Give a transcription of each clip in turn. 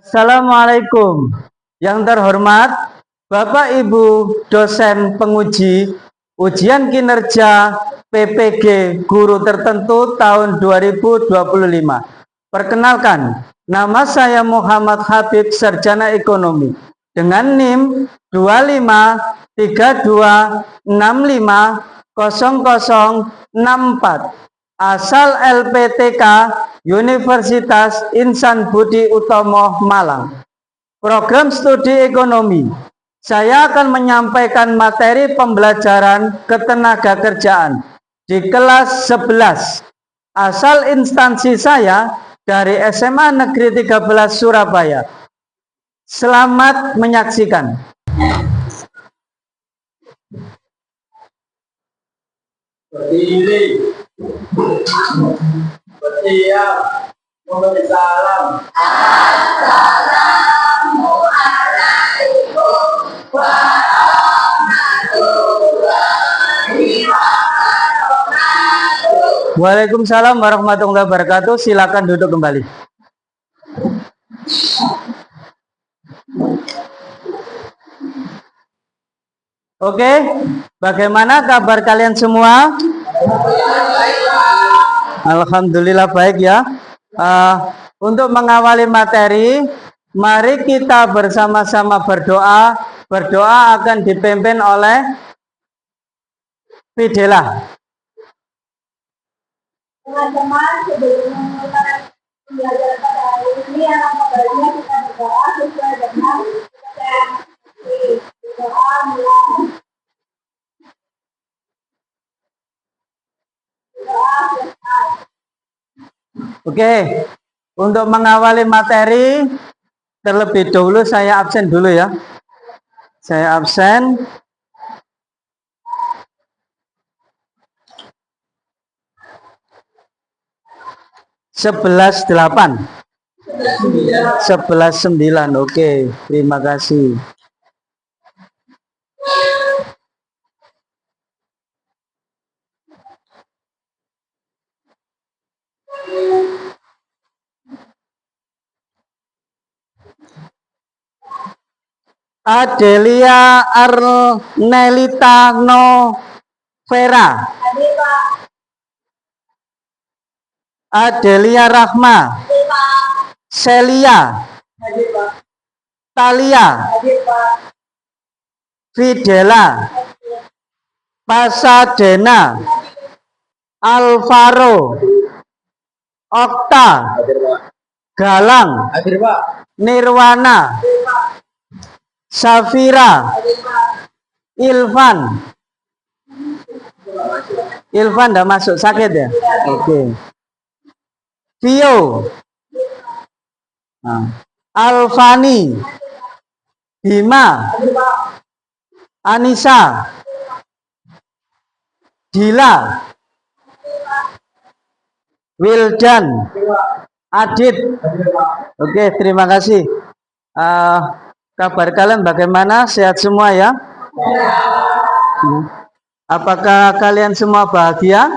Assalamualaikum. Yang terhormat Bapak Ibu dosen penguji ujian kinerja PPG guru tertentu tahun 2025. Perkenalkan, nama saya Muhammad Habib, sarjana ekonomi dengan NIM 2532650064, asal LPTK Universitas Insan Budi Utomo Malang. Program studi ekonomi. Saya akan menyampaikan materi pembelajaran ketenagakerjaan di kelas 11. Asal instansi saya dari SMA Negeri 13 Surabaya. Selamat menyaksikan. Berdiri, bersiap, memberi salam. Assalamualaikum warahmatullahi wabarakatuh. Waalaikumsalam warahmatullahi wabarakatuh. Silakan duduk kembali. Oke, bagaimana kabar kalian semua? Alhamdulillah baik ya. Untuk mengawali materi, mari kita bersama-sama berdoa. Berdoa akan dipimpin oleh Fidela. Teman-teman, sebelum memulai pembelajaran pada hari ini, alangkah baiknya kita berdoa sesuai dengan doa mulai. Oke, untuk mengawali materi, terlebih dahulu saya absen dulu ya. Saya absen. Sebelas 9. Oke, terima kasih. Adelia Arnelita Novera, Adelia Rahma, Celia, Talia, Fidela, Pasadena, Alvaro, Okta, Galang, Nirwana, Safira, Ilvan. Ilvan udah masuk, sakit ya? Oke. Vio, Alfani, Bima, Anissa, Dila, Wildan, Adit. Oke, terima kasih. Kabar kalian bagaimana? Sehat semua ya? Apakah kalian semua bahagia?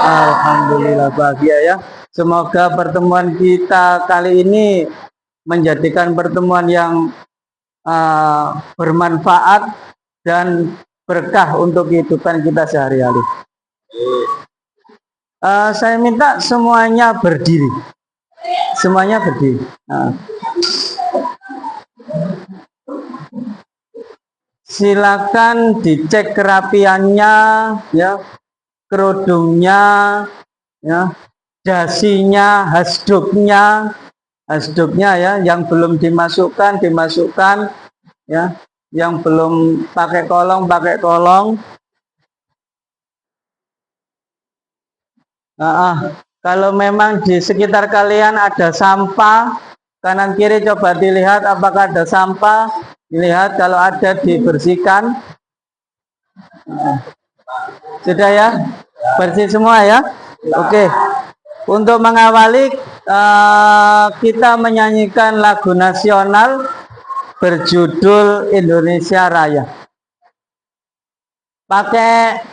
Alhamdulillah bahagia ya. Semoga pertemuan kita kali ini menjadikan pertemuan yang bermanfaat dan berkah untuk kehidupan kita sehari-hari. Saya minta semuanya berdiri. Semuanya berdiri. Silakan dicek kerapiannya, ya, kerudungnya, ya, dasinya, hasduknya ya, yang belum dimasukkan, ya, yang belum pakai kolong. Kalau memang di sekitar kalian ada sampah, kanan kiri coba dilihat apakah ada sampah. Dilihat, kalau ada dibersihkan. Sudah ya? Bersih semua ya? Oke. Untuk mengawali, kita menyanyikan lagu nasional berjudul Indonesia Raya. Pakai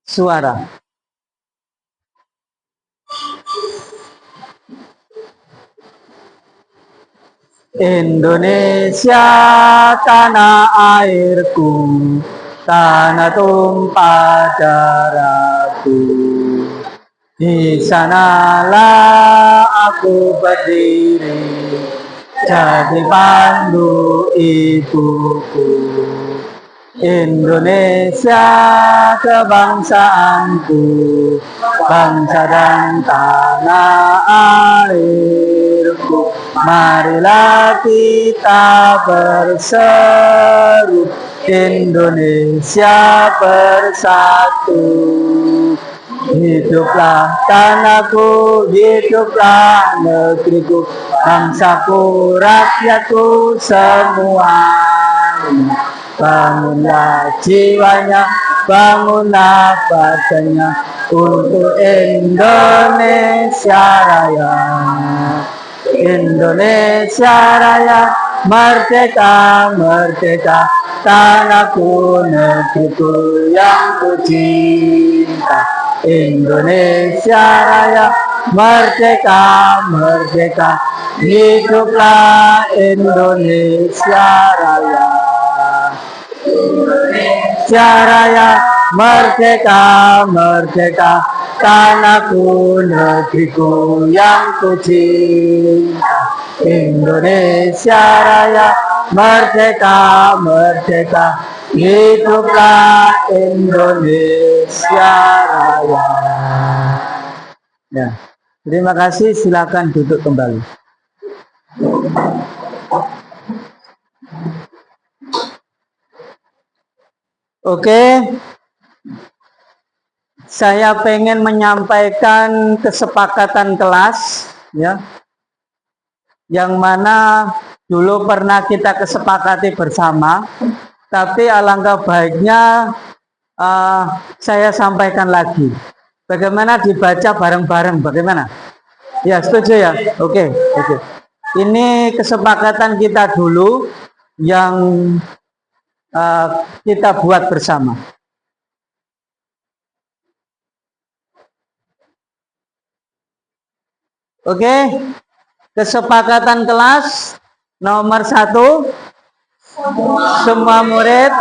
suara. Indonesia tanah airku, tanah tumpah darahku. Di sanalah aku berdiri, jadi pandu ibuku. Indonesia kebangsaanku, bangsa dan tanah airku. Marilah kita berseru, Indonesia bersatu. Hiduplah tanahku, hiduplah negeriku, bangsaku, rakyatku semuanya. Bangunlah jiwanya, bangunlah badannya untuk Indonesia Raya. Indonesia Raya, merdeka, merdeka, tanahku, negeriku yang ku cinta. Indonesia Raya, merdeka, merdeka, hiduplah Indonesia Raya. Indonesia Raya, merdeka, merdeka, tanahku, negeriku yang ku cinta. Indonesia Raya, merdeka, merdeka, hiduplah Indonesia Raya. Ya, terima kasih. Silakan duduk kembali. Oke, saya pengen menyampaikan kesepakatan kelas, ya, yang mana dulu pernah kita kesepakati bersama, tapi alangkah baiknya saya sampaikan lagi. Bagaimana dibaca bareng-bareng? Bagaimana? Ya, setuju ya? Oke, oke. Ini kesepakatan kita dulu yang kita buat bersama. Oke, kesepakatan kelas nomor 1, semua murid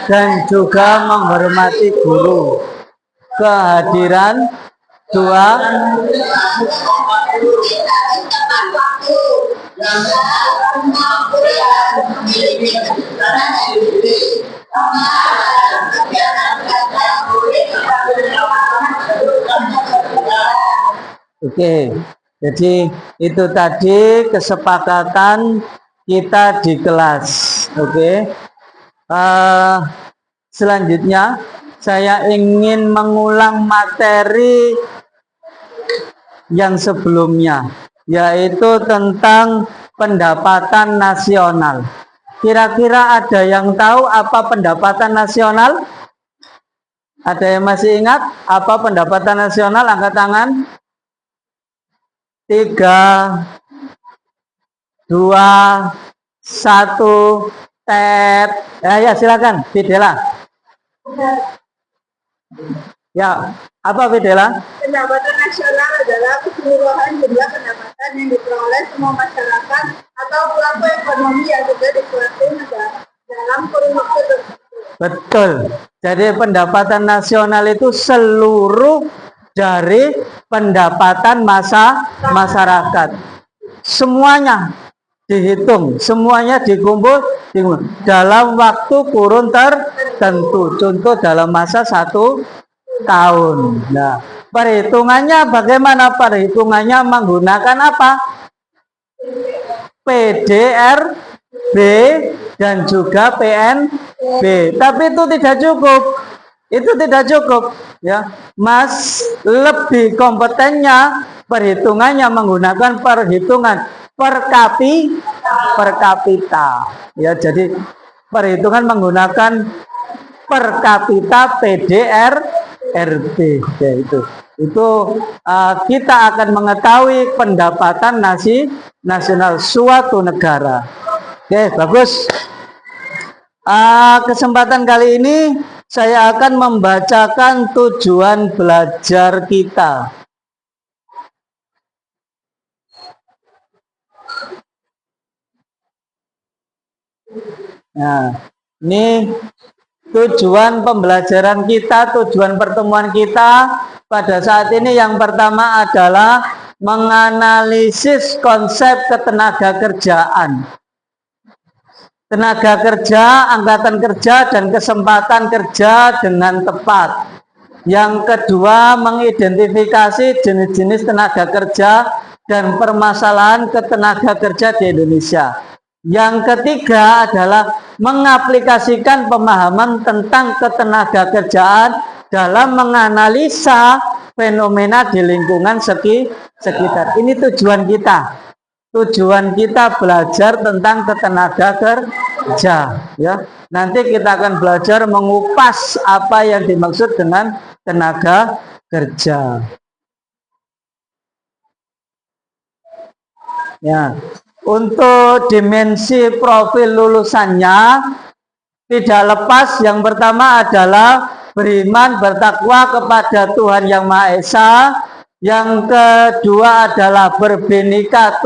dan juga menghormati guru. Kehadiran 2, oke, jadi itu tadi kesepakatan kita di kelas. Oke, selanjutnya saya ingin mengulang materi yang sebelumnya, yaitu tentang pendapatan nasional. Kira-kira ada yang tahu apa pendapatan nasional? Ada yang masih ingat apa pendapatan nasional? Angkat tangan. 3, 2, 1, tet. Ya, silakan, Fidela. Ya, apa Fidela? Pendapatan nasional adalah keseluruhan jumlah pendapatan yang diperoleh semua masyarakat atau pelaku ekonomi yang juga dikuasai negara dalam kurun waktu tertentu. Betul. Jadi pendapatan nasional itu seluruh dari pendapatan masyarakat. Semuanya dihitung, semuanya dikumpul dalam waktu kurun tertentu. Contoh dalam masa 1 tahun. Nah, perhitungannya bagaimana? Perhitungannya menggunakan apa? PDRB dan juga PNB. Tapi itu tidak cukup. Itu tidak cukup, ya. Mas lebih kompetennya perhitungannya menggunakan perhitungan per kapita. Ya, jadi perhitungan menggunakan per kapita PDRB, ya itu. Kita akan mengetahui pendapatan nasional suatu negara. Oke, bagus. Kesempatan kali ini saya akan membacakan tujuan belajar kita. Nah, ini tujuan pembelajaran kita, tujuan pertemuan kita pada saat ini yang pertama adalah menganalisis konsep ketenaga kerjaan. Tenaga kerja, angkatan kerja, dan kesempatan kerja dengan tepat. Yang kedua, mengidentifikasi jenis-jenis tenaga kerja dan permasalahan ketenaga kerja di Indonesia. Yang ketiga adalah mengaplikasikan pemahaman tentang ketenaga kerjaan dalam menganalisa fenomena di lingkungan sekitar. Ini tujuan kita. Tujuan kita belajar tentang ketenaga kerja, ya. Nanti kita akan belajar mengupas apa yang dimaksud dengan tenaga kerja. Ya, untuk dimensi profil lulusannya tidak lepas, yang pertama adalah beriman bertakwa kepada Tuhan Yang Maha Esa. Yang kedua adalah berbineka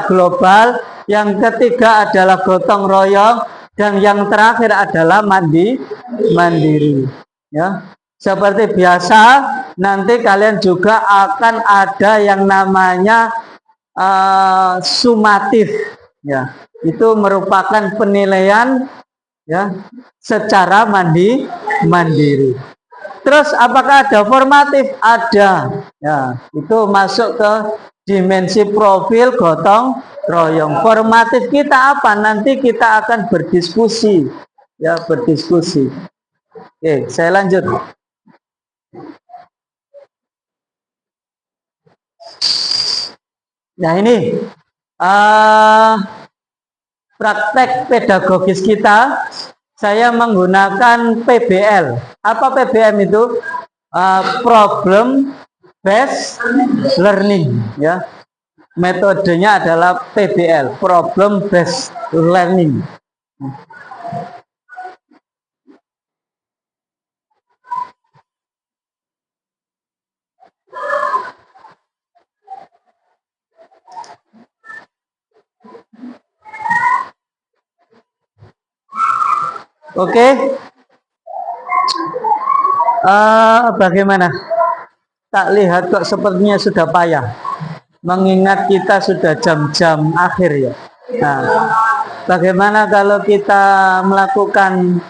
global. Yang ketiga adalah gotong royong, dan yang terakhir adalah mandiri. Ya, seperti biasa, nanti kalian juga akan ada yang namanya sumatif, ya, itu merupakan penilaian, ya, secara mandiri. Terus apakah ada formatif? Ada, ya, itu masuk ke dimensi profil gotong royong. Formatif kita apa? Nanti kita akan berdiskusi, ya, berdiskusi. Oke, saya lanjut. Nah, ini praktek pedagogis kita. Saya menggunakan PBL. Apa PBM itu? Problem based learning, ya. Metodenya adalah PBL, problem based learning. Oke, bagaimana? Tak lihat kok sepertinya sudah payah, mengingat kita sudah jam-jam akhir, ya. Nah, bagaimana kalau kita melakukan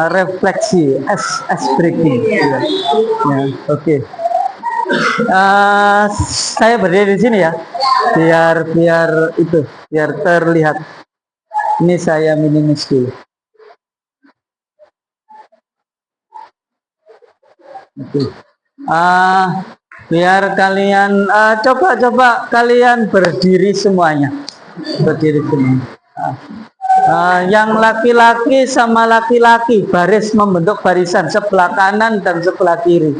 refleksi, ice breaking? Ya, oke. Saya berdiri di sini, ya, biar terlihat. Ini saya minimis dulu. Oke. Biar kalian coba kalian berdiri semuanya, berdiri semua. Yang laki-laki sama laki-laki baris membentuk barisan sebelah kanan dan sebelah kiri.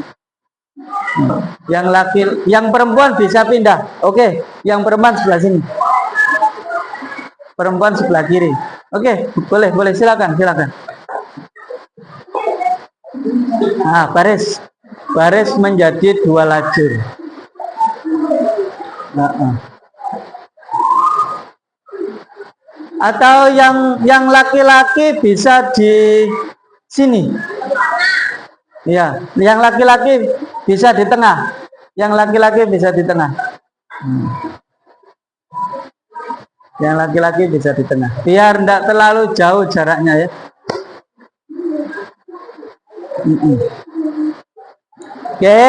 Yang perempuan bisa pindah. Oke, yang perempuan sebelah sini, perempuan sebelah kiri. Oke, boleh, silakan. Nah, baris menjadi dua lajur. Atau yang laki-laki bisa di sini. Ya, yang laki-laki bisa di tengah. Yang laki-laki bisa di tengah. Yang laki-laki bisa di tengah. Biar tidak terlalu jauh jaraknya, ya. Oke,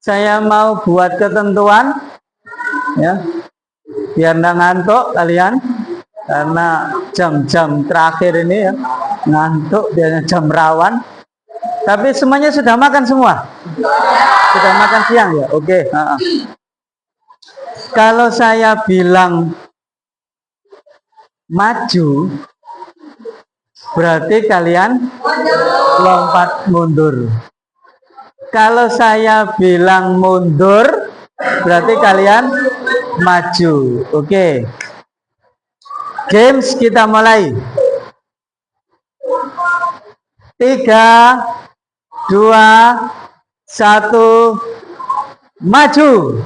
saya mau buat ketentuan, ya, biar nggak ngantuk kalian, karena jam-jam terakhir ini, ya, ngantuk, biasanya jam rawan. Tapi semuanya sudah makan semua? Sudah makan siang, ya? Oke. Kalau saya bilang maju, berarti kalian lompat mundur. Kalau saya bilang mundur, berarti kalian maju. Oke. Games kita mulai. 3, 2, 1, maju.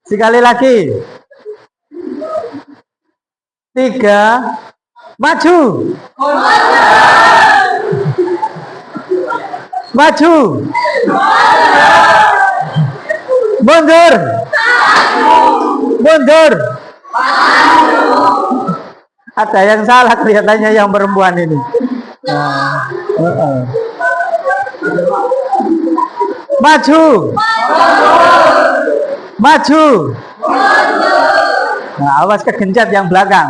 Sekali lagi. 3, maju. Maju. Mundur. Mundur. Ada yang salah kelihatannya yang perempuan ini. Maju. Maju. Nah, awas kegencet yang belakang.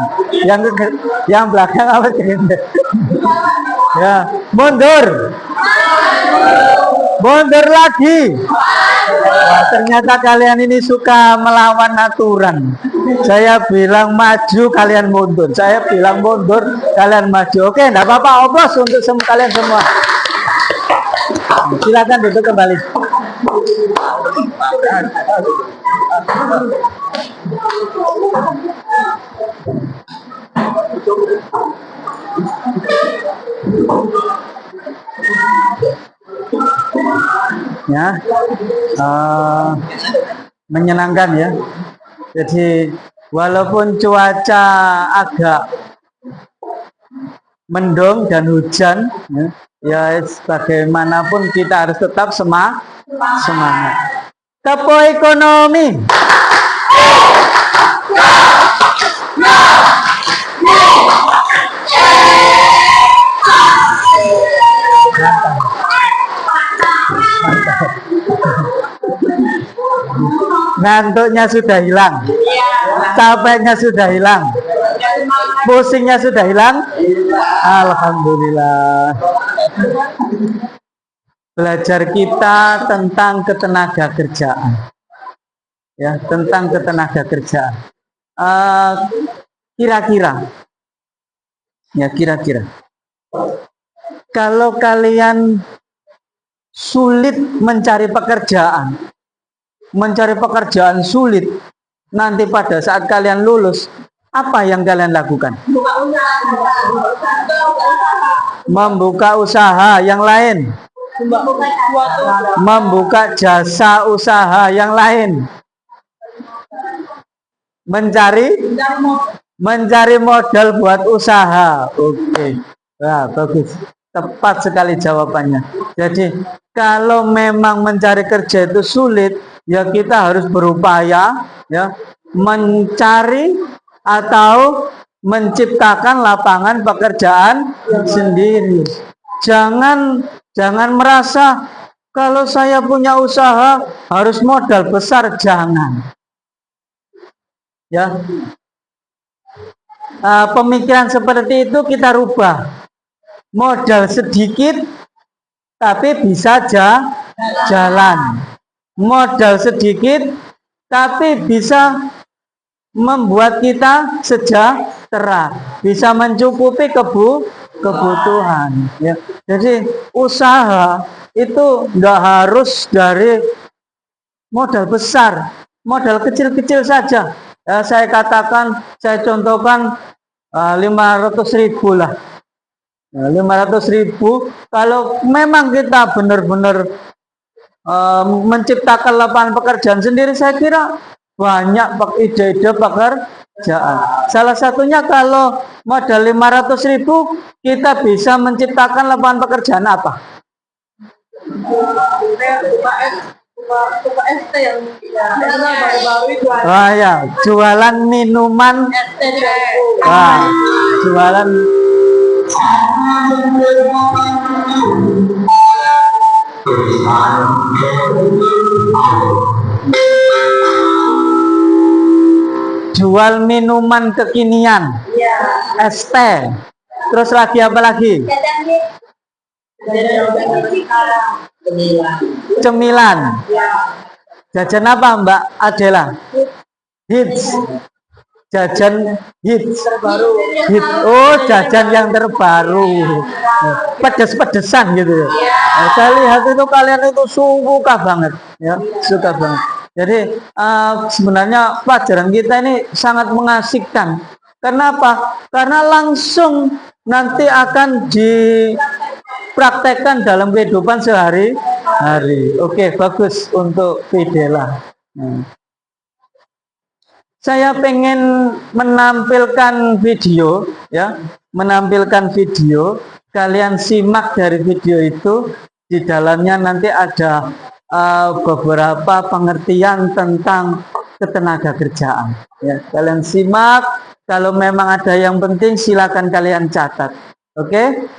Yang belakang awas kegencet. Ya, mundur. Mundur lagi. Wah, ternyata kalian ini suka melawan aturan. Saya bilang maju, kalian mundur. Saya bilang mundur, kalian maju. Oke, enggak apa-apa. Oplos untuk kalian semua. Silakan duduk kembali. Ya, menyenangkan ya. Jadi walaupun cuaca agak mendung dan hujan, ya bagaimanapun kita harus tetap semangat. Kepo ekonomi. Ngantuknya sudah hilang, capeknya sudah hilang, pusingnya sudah hilang. Alhamdulillah. Belajar kita tentang ketenaga kerjaan, ya, tentang ketenaga kerjaan. Kira-kira, ya kira-kira, kalau kalian sulit mencari pekerjaan sulit, nanti pada saat kalian lulus, apa yang kalian lakukan? Membuka usaha yang lain, membuka jasa usaha yang lain, mencari modal buat usaha. Oke, nah, bagus, tepat sekali jawabannya. Jadi kalau memang mencari kerja itu sulit, ya kita harus berupaya ya mencari atau menciptakan lapangan pekerjaan sendiri. Jangan merasa kalau saya punya usaha harus modal besar, jangan. Ya. Pemikiran seperti itu kita rubah. Modal sedikit tapi bisa jalan. Modal sedikit tapi bisa membuat kita sejahtera, bisa mencukupi kebutuhan. Ya. Jadi usaha itu enggak harus dari modal besar, modal kecil-kecil saja. Ya, saya contohkan 500.000 lah. 500.000, kalau memang kita benar-benar menciptakan lapangan pekerjaan sendiri, saya kira banyak ide-ide pekerjaan. Salah satunya kalau modal 500.000 kita bisa menciptakan lapangan pekerjaan apa? Wah ya, jualan minuman. Wah, jualan jual minuman kekinian, es teh, terus lagi apa lagi? Cemilan. Jajan apa Mbak Adela? Hits. Jajan hits. Oh, jajan yang terbaru. Pedes-pedesan gitu ya. Nah, saya lihat itu kalian itu suka banget ya, suka banget. Jadi sebenarnya pelajaran kita ini sangat mengasihkan. Kenapa? Karena langsung nanti akan dipraktekkan dalam kehidupan sehari-hari. Oke, bagus untuk Fidela. Saya pengen menampilkan video, ya, menampilkan video. Kalian simak dari video itu, di dalamnya nanti ada beberapa pengertian tentang ketenaga kerjaan. Ya, kalian simak. Kalau memang ada yang penting, silakan kalian catat. Oke?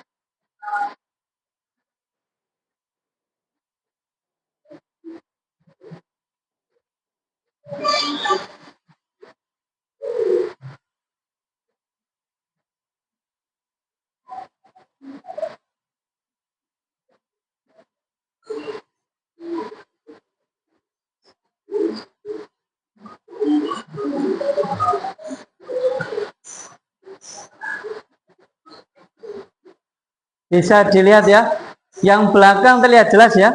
Bisa dilihat ya. Yang belakang terlihat jelas ya.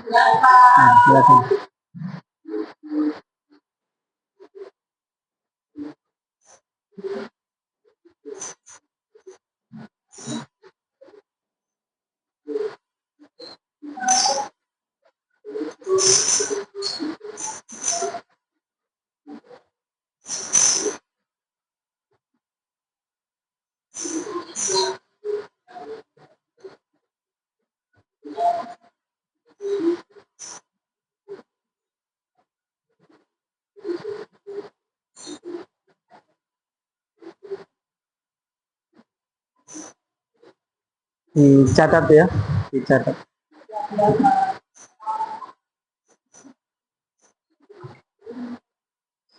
Nah, belakang. Dicatat ya, dicatat.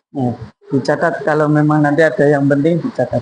Nah, dicatat kalau memang nanti ada yang penting dicatat.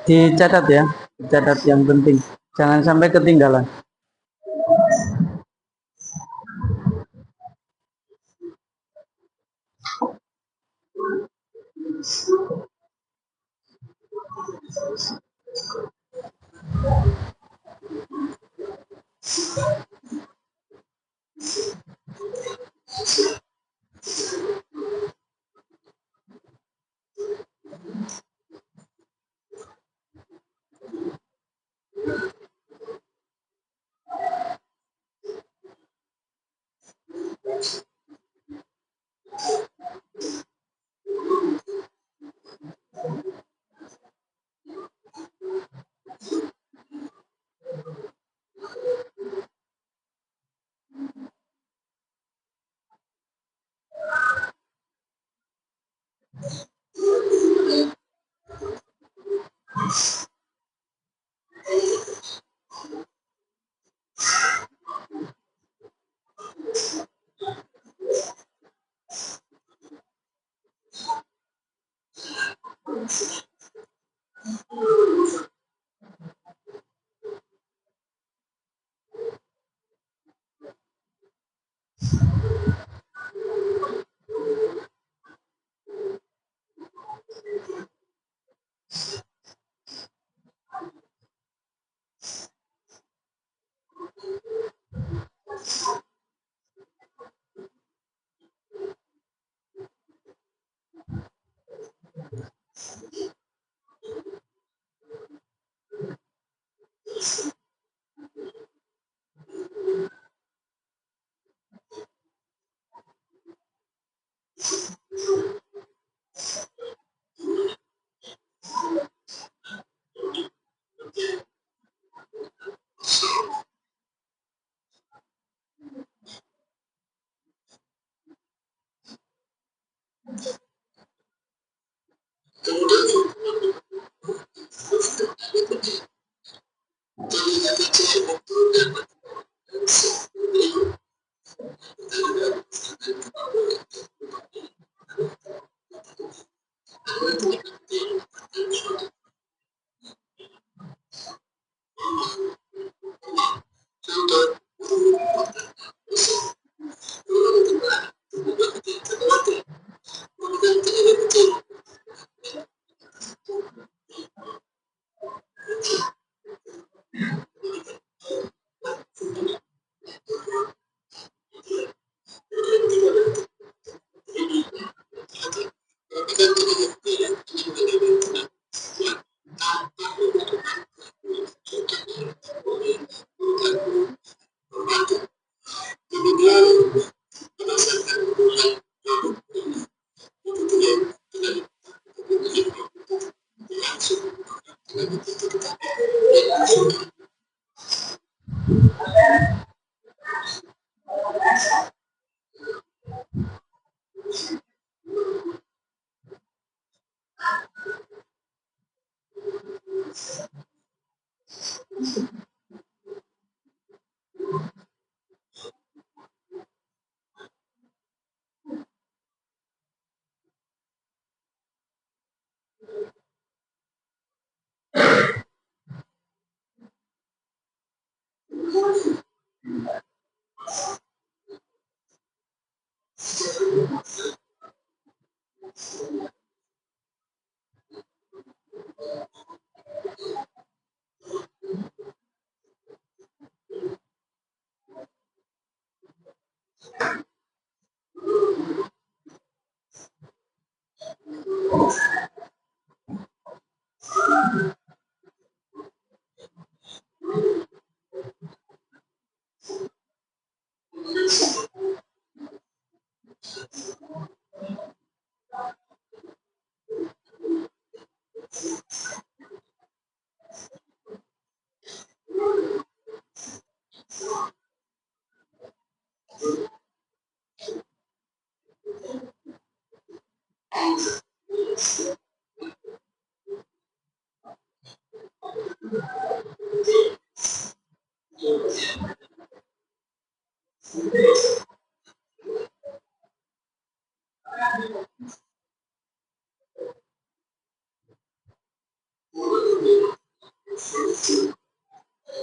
Dicatat ya, dicatat yang penting. Jangan sampai ketinggalan.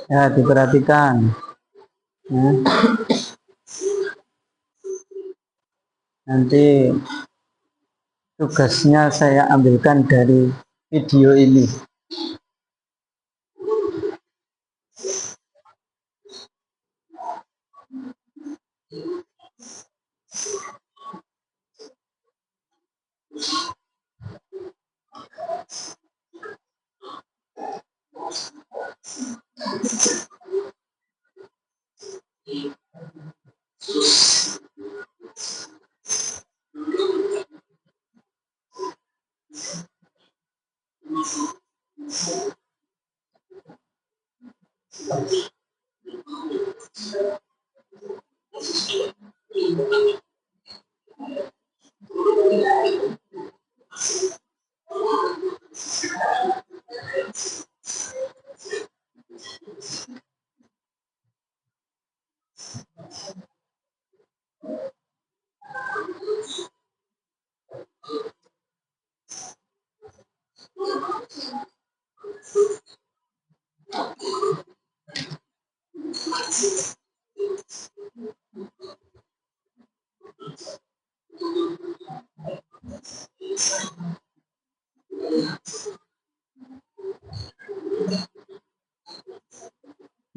Ya, diperhatikan. Ya. Nanti tugasnya saya ambilkan dari video ini.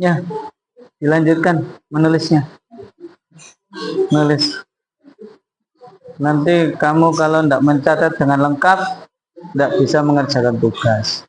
Ya, dilanjutkan menulisnya. Nulis. Nanti kamu kalau tidak mencatat dengan lengkap, tidak bisa mengerjakan tugas.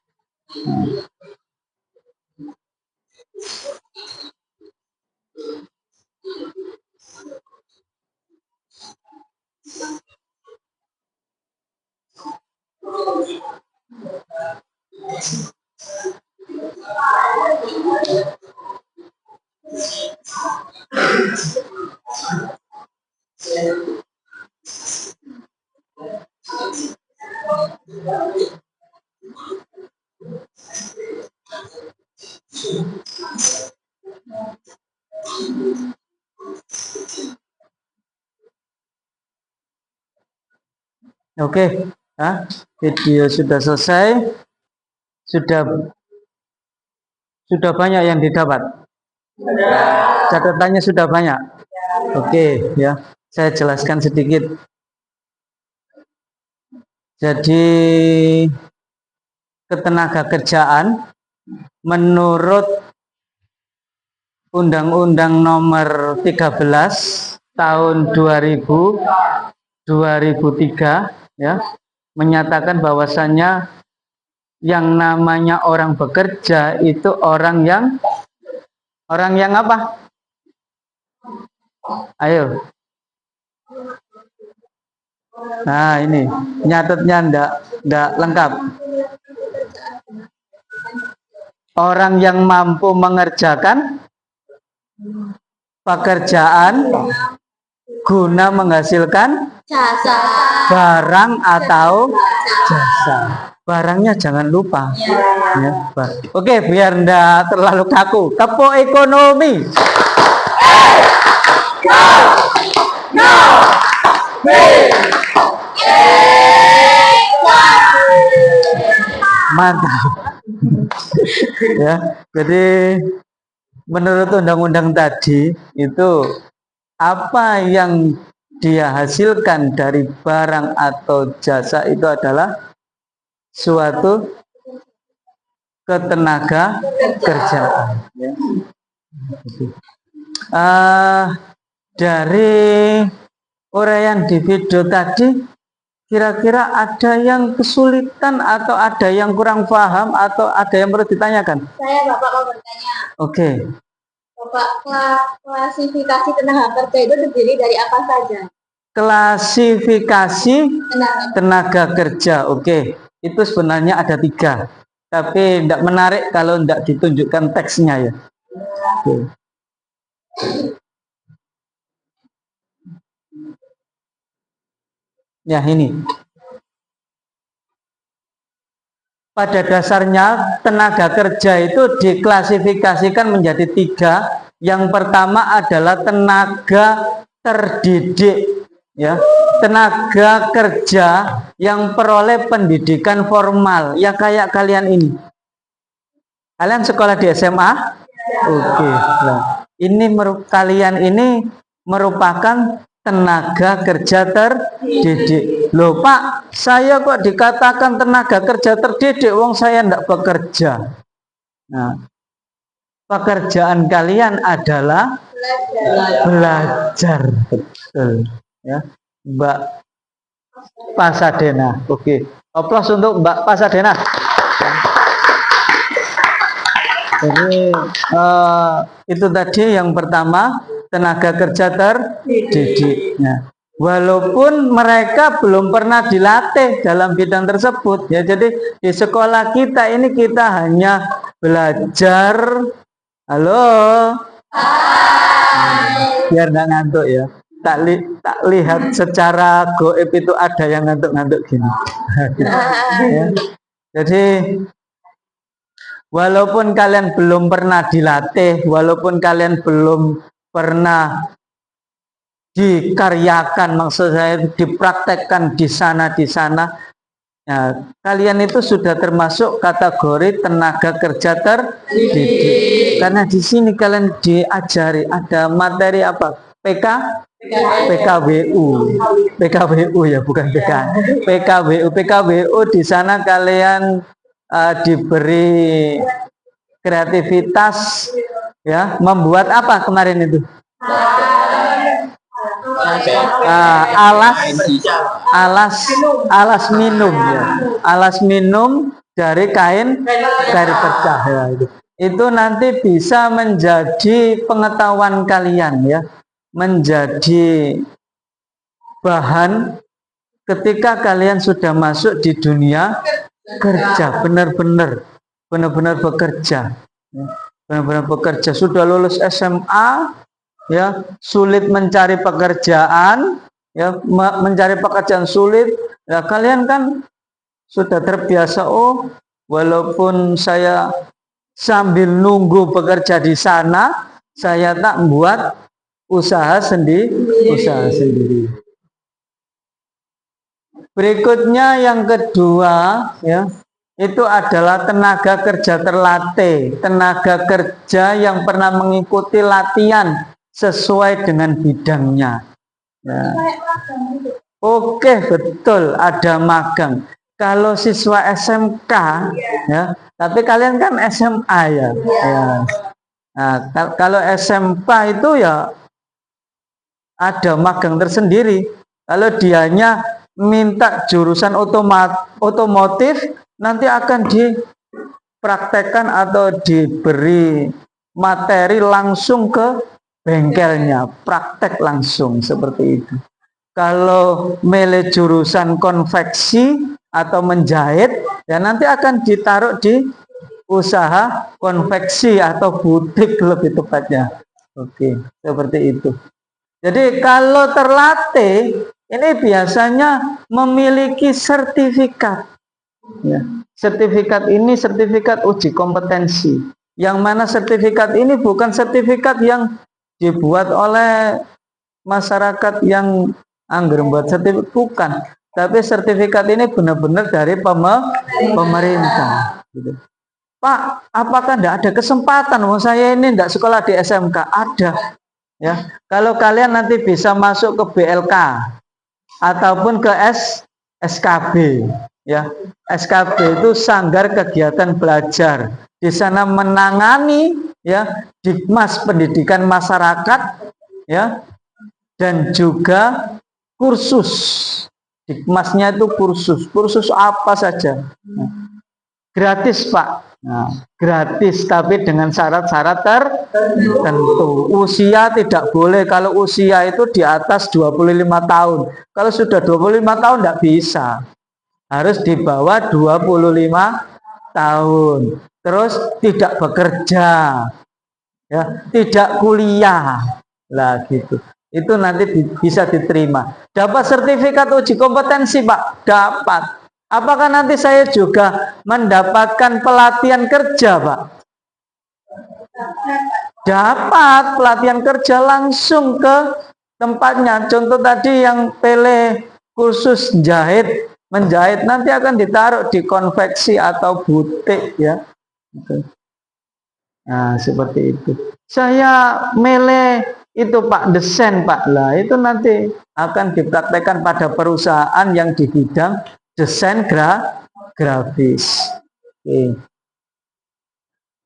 Oke, video sudah selesai. Sudah banyak yang didapat. Catatannya sudah banyak. Oke, ya. Saya jelaskan sedikit. Jadi ketenaga kerjaan menurut Undang-Undang Nomor 13 Tahun 2003 ya, menyatakan bahwasannya yang namanya orang bekerja itu orang yang apa? Ayo. Nah, ini nyatetnya ndak lengkap. Orang yang mampu mengerjakan pekerjaan guna menghasilkan Jasa. barang atau jasa. Barangnya jangan lupa. Ya, oke, biar ndak terlalu kaku. Tepuk ekonomi. Mantap. Ya, jadi menurut undang-undang tadi itu apa yang dia hasilkan dari barang atau jasa itu adalah suatu ketenaga kerjaan. Ya. Dari uraian di video tadi, kira-kira ada yang kesulitan atau ada yang kurang paham atau ada yang perlu ditanyakan? Saya Bapak mau bertanya. Oke. Bapak, klasifikasi tenaga kerja itu terdiri dari apa saja? Klasifikasi tenaga kerja, oke. Itu sebenarnya ada 3, tapi tidak menarik kalau tidak ditunjukkan teksnya ya. Oke. Ya, ini. Pada dasarnya tenaga kerja itu diklasifikasikan menjadi 3. Yang pertama adalah tenaga terdidik, ya. Tenaga kerja yang peroleh pendidikan formal, ya kayak kalian ini. Kalian sekolah di SMA? Oke. Nah, kalian ini merupakan tenaga kerja terdidik. Loh Pak, saya kok dikatakan tenaga kerja terdidik, wong saya tidak bekerja. Nah, pekerjaan kalian adalah belajar. Betul, ya. Mbak Pasadena. Oke. Aplaus untuk Mbak Pasadena. Jadi itu tadi yang pertama, tenaga kerja terdidik. Nah, walaupun mereka belum pernah dilatih dalam bidang tersebut, ya. Jadi di sekolah kita ini kita hanya belajar. Halo. Biar nggak ngantuk ya. Tak lihat secara goib itu ada yang ngantuk-ngantuk gini. Ya. Jadi walaupun kalian belum pernah dilatih, walaupun kalian belum pernah dikaryakan, maksud saya dipraktekkan di sana, Nah, kalian itu sudah termasuk kategori tenaga kerja terdidik. Karena di sini kalian diajari ada materi apa? PKWU. PKWU ya, bukan PK. PKWU. PKWU di sana kalian diberi kreativitas ya, membuat apa kemarin itu? Alas minum ya, alas minum dari kain pecah ya, itu nanti bisa menjadi pengetahuan kalian ya, menjadi bahan ketika kalian sudah masuk di dunia kerja, benar-benar bekerja ya. Benar-benar bekerja, sudah lulus SMA ya, sulit mencari pekerjaan ya, mencari pekerjaan sulit ya, kalian kan sudah terbiasa, oh walaupun saya sambil nunggu bekerja di sana, saya tak buat usaha sendiri. Berikutnya yang kedua ya, itu adalah tenaga kerja terlatih, tenaga kerja yang pernah mengikuti latihan sesuai dengan bidangnya. Ya. Oke, betul, ada magang. Kalau siswa SMK ya, tapi kalian kan SMA ya. Ya. Nah, kalau SMK itu ya ada magang tersendiri. Kalau dianya minta jurusan otomotif, nanti akan dipraktekkan atau diberi materi langsung ke bengkelnya, praktek langsung seperti itu. Kalau milih jurusan konveksi atau menjahit, ya nanti akan ditaruh di usaha konveksi atau butik lebih tepatnya. Oke, seperti itu. Jadi kalau terlatih ini biasanya memiliki sertifikat. Ya. Sertifikat ini sertifikat uji kompetensi. Yang mana sertifikat ini bukan sertifikat yang dibuat oleh masyarakat yang anggar buat sertifikat, bukan. Tapi sertifikat ini benar-benar dari pemerintah. Gitu. Pak, apakah tidak ada kesempatan? Oh, saya ini tidak sekolah di SMK. Ada. Ya, kalau kalian nanti bisa masuk ke BLK ataupun ke SKB, ya, SKB itu Sanggar Kegiatan Belajar. Di sana menangani ya Dikmas Pendidikan Masyarakat, ya, dan juga kursus. Dikmasnya itu kursus apa saja. Gratis, Pak. Nah, gratis tapi dengan syarat-syarat tertentu. Usia tidak boleh, kalau usia itu di atas 25 tahun. Kalau sudah 25 tahun tidak bisa. Harus di bawah 25 tahun. Terus tidak bekerja. Ya, tidak kuliah. Lah gitu. Itu nanti bisa diterima. Dapat sertifikat uji kompetensi, Pak? Dapat. Apakah nanti saya juga mendapatkan pelatihan kerja, Pak? Dapat pelatihan kerja langsung ke tempatnya. Contoh tadi yang pilih kursus menjahit nanti akan ditaruh di konveksi atau butik ya. Nah, seperti itu. Saya milih itu Pak desain, Pak. Lah itu nanti akan dipraktekkan pada perusahaan yang di bidang desain grafis. Oke.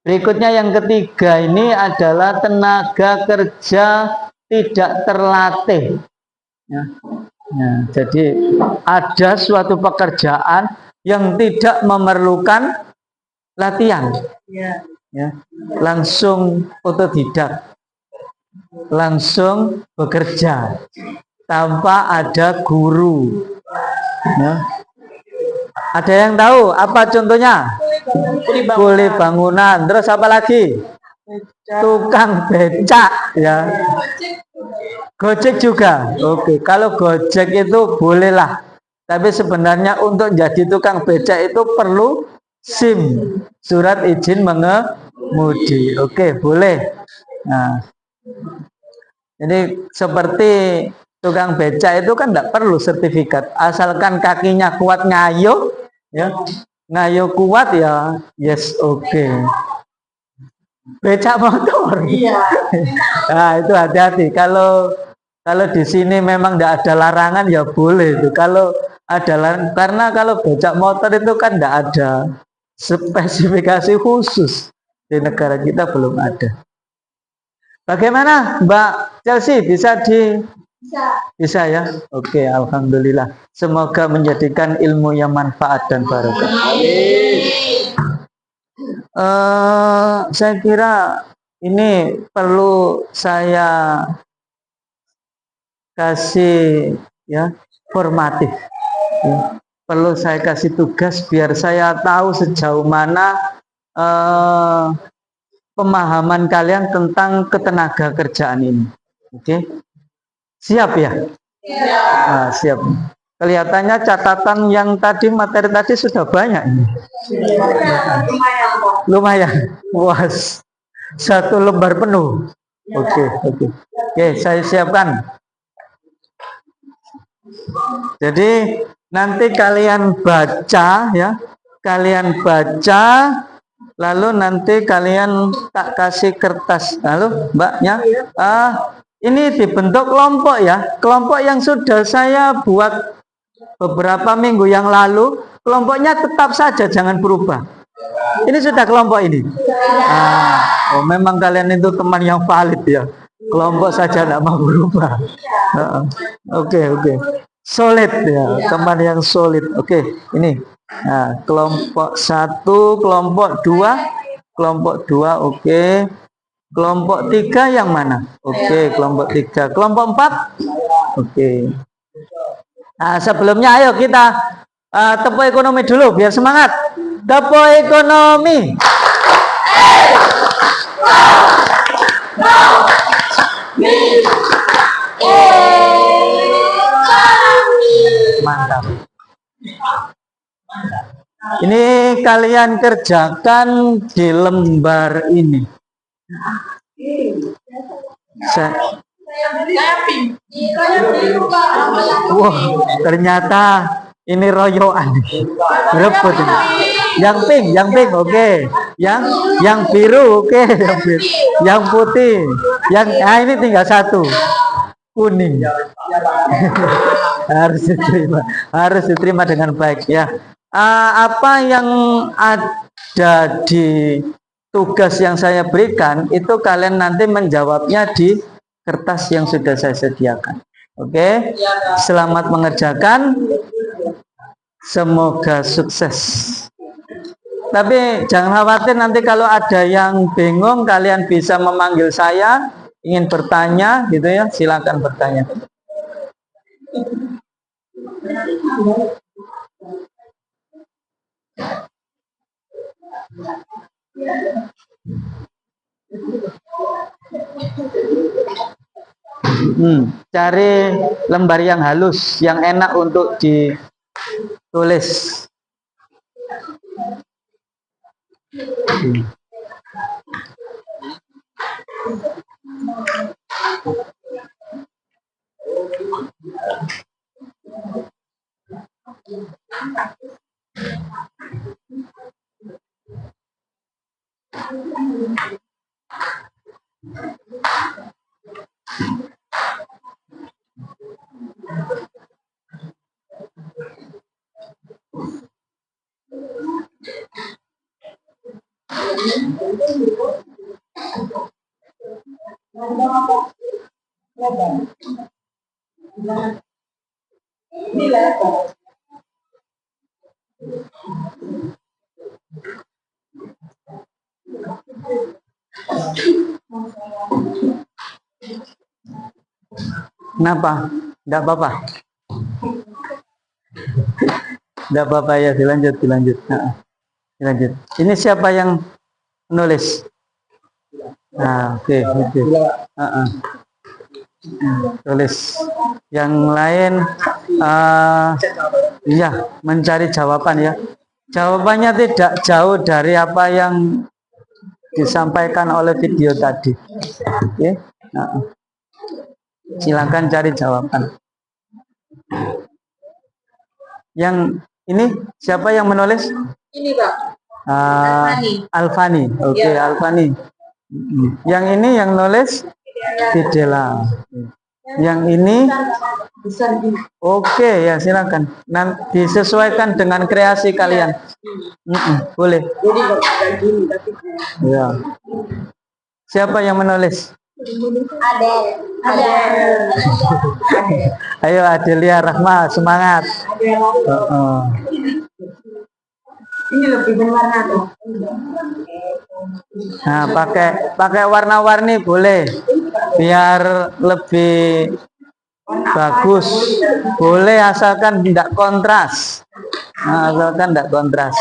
Berikutnya yang ketiga ini adalah tenaga kerja tidak terlatih. Ya. Nah, jadi ada suatu pekerjaan yang tidak memerlukan latihan. Ya. Langsung otodidak. Langsung bekerja tanpa ada guru. Ya. Ada yang tahu apa contohnya? Kuli bangunan. Terus apa lagi? Tukang becak ya. Gojek juga. Oke, kalau Gojek itu bolehlah. Tapi sebenarnya untuk jadi tukang becak itu perlu SIM, surat izin mengemudi. Oke, boleh. Nah, jadi seperti tukang becak itu kan tidak perlu sertifikat, asalkan kakinya kuat ngayuh, ya. Ngayo kuat ya, yes oke. Becak motor. Iya. Nah, itu hati-hati. Kalau di sini memang tidak ada larangan ya boleh itu. Kalau ada larangan, karena kalau becak motor itu kan tidak ada spesifikasi khusus di negara kita belum ada. Bagaimana Mbak Chelsea, bisa bisa ya? Oke, alhamdulillah. Semoga menjadikan ilmu yang manfaat dan barokah. Saya kira ini perlu saya kasih ya formatif. Ya. Perlu saya kasih tugas biar saya tahu sejauh mana pemahaman kalian tentang ketenaga kerjaan ini. Oke, siap ya? Nah, siap. Kelihatannya catatan yang tadi, materi tadi sudah banyak ini. Lumayan. Was. Satu lembar penuh. Oke. Saya siapkan. Jadi nanti kalian baca ya. Kalian baca, lalu nanti kalian tak kasih kertas. Lalu Mbaknya, ini dibentuk kelompok ya. Kelompok yang sudah saya buat beberapa minggu yang lalu, kelompoknya tetap saja jangan berubah. Ini sudah kelompok ini. Memang kalian itu teman yang valid ya. Kelompok saja tidak mau berubah. Oke. Solid ya, teman yang solid. Oke, ini. Nah, kelompok 1, kelompok 2, oke. Kelompok 3 yang mana? Oke, kelompok 3. Kelompok 4? Oke. Nah, sebelumnya ayo kita tepuk ekonomi dulu biar semangat. Tepuk ekonomi. Mantap. Ini kalian kerjakan di lembar ini. Wah, ternyata ini royoan. Rebut ini. Yang pink, oke. Yang biru, oke. Yang putih, ini tinggal satu. Kuning. harus diterima dengan baik ya. Apa yang ada di tugas yang saya berikan itu kalian nanti menjawabnya di kertas yang sudah saya sediakan. Oke, selamat mengerjakan, semoga sukses. Tapi jangan khawatir, nanti kalau ada yang bingung kalian bisa memanggil saya, ingin bertanya gitu ya, silakan bertanya. Cari lembar yang halus, yang enak untuk ditulis. Kenapa? Tidak apa-apa. Tidak apa-apa ya, dilanjut. Dilanjut. Ini siapa yang menulis? Oke. Tulis. Yang lain, iya, mencari jawaban ya. Jawabannya tidak jauh dari apa yang disampaikan oleh video tadi. Oke. Silakan cari jawaban. Yang Ini siapa yang menulis? Ini Pak. Alfani. Oke, Ya. Alfani. Yang ini yang nulis Fidela. Yang ini oke ya, silakan. Nanti disesuaikan dengan kreasi kalian. Boleh. Jadi nggak ada gini tapi. Ya. Siapa yang menulis? Adel. Ayo Adelia Rahma, semangat. Ini lebih berwarna tuh. Nah, pakai warna-warni boleh, biar lebih bagus. Boleh asalkan tidak kontras. Nah, asalkan tidak kontras.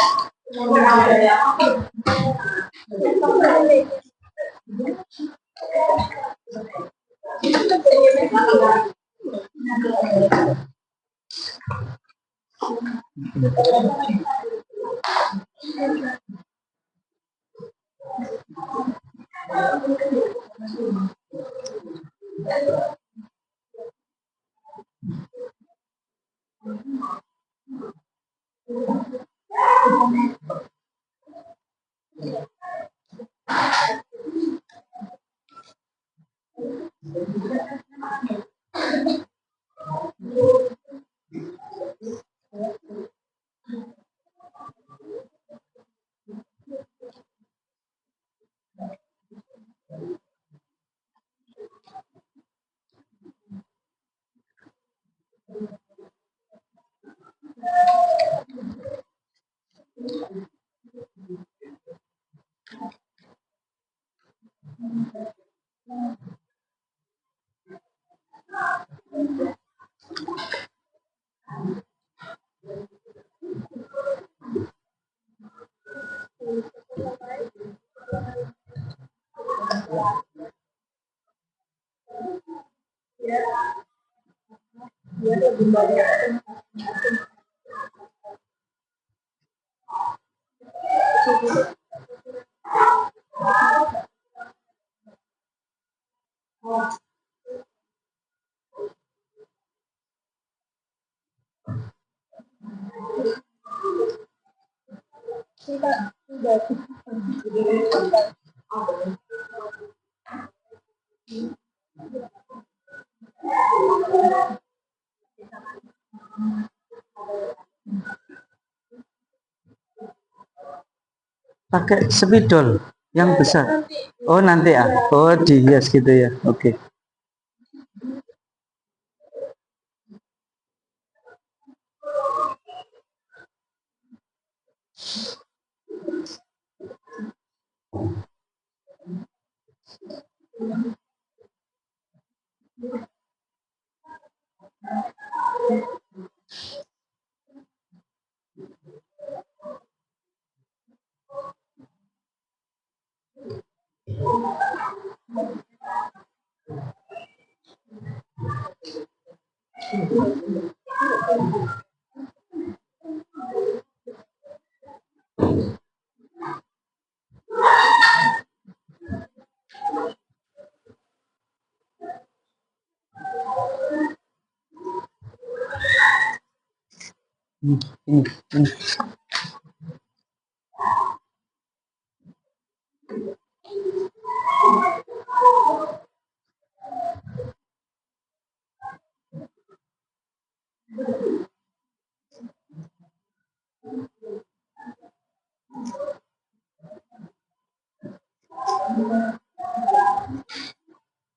Pakai spidol yang besar. Oh nanti ya. Oh dihias gitu ya. Oke. Ini.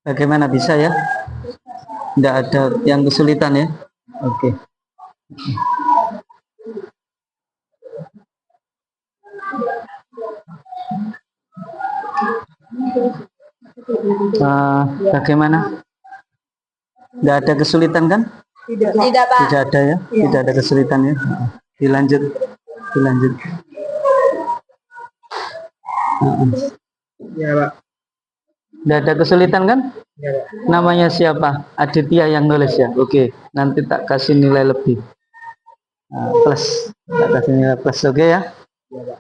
Bagaimana bisa ya? Tidak ada yang kesulitan ya? Oke. Bagaimana? Tidak ada kesulitan kan? Tidak Pak. Tidak ada ya? Tidak ada kesulitan ya? Dilanjut. Ya Pak. Tidak ada kesulitan kan? Ya Pak. Namanya siapa? Aditya yang nulis ya? Oke. Nanti tak kasih nilai lebih. Plus. Tak kasih nilai plus. Oke ya? Ya Pak.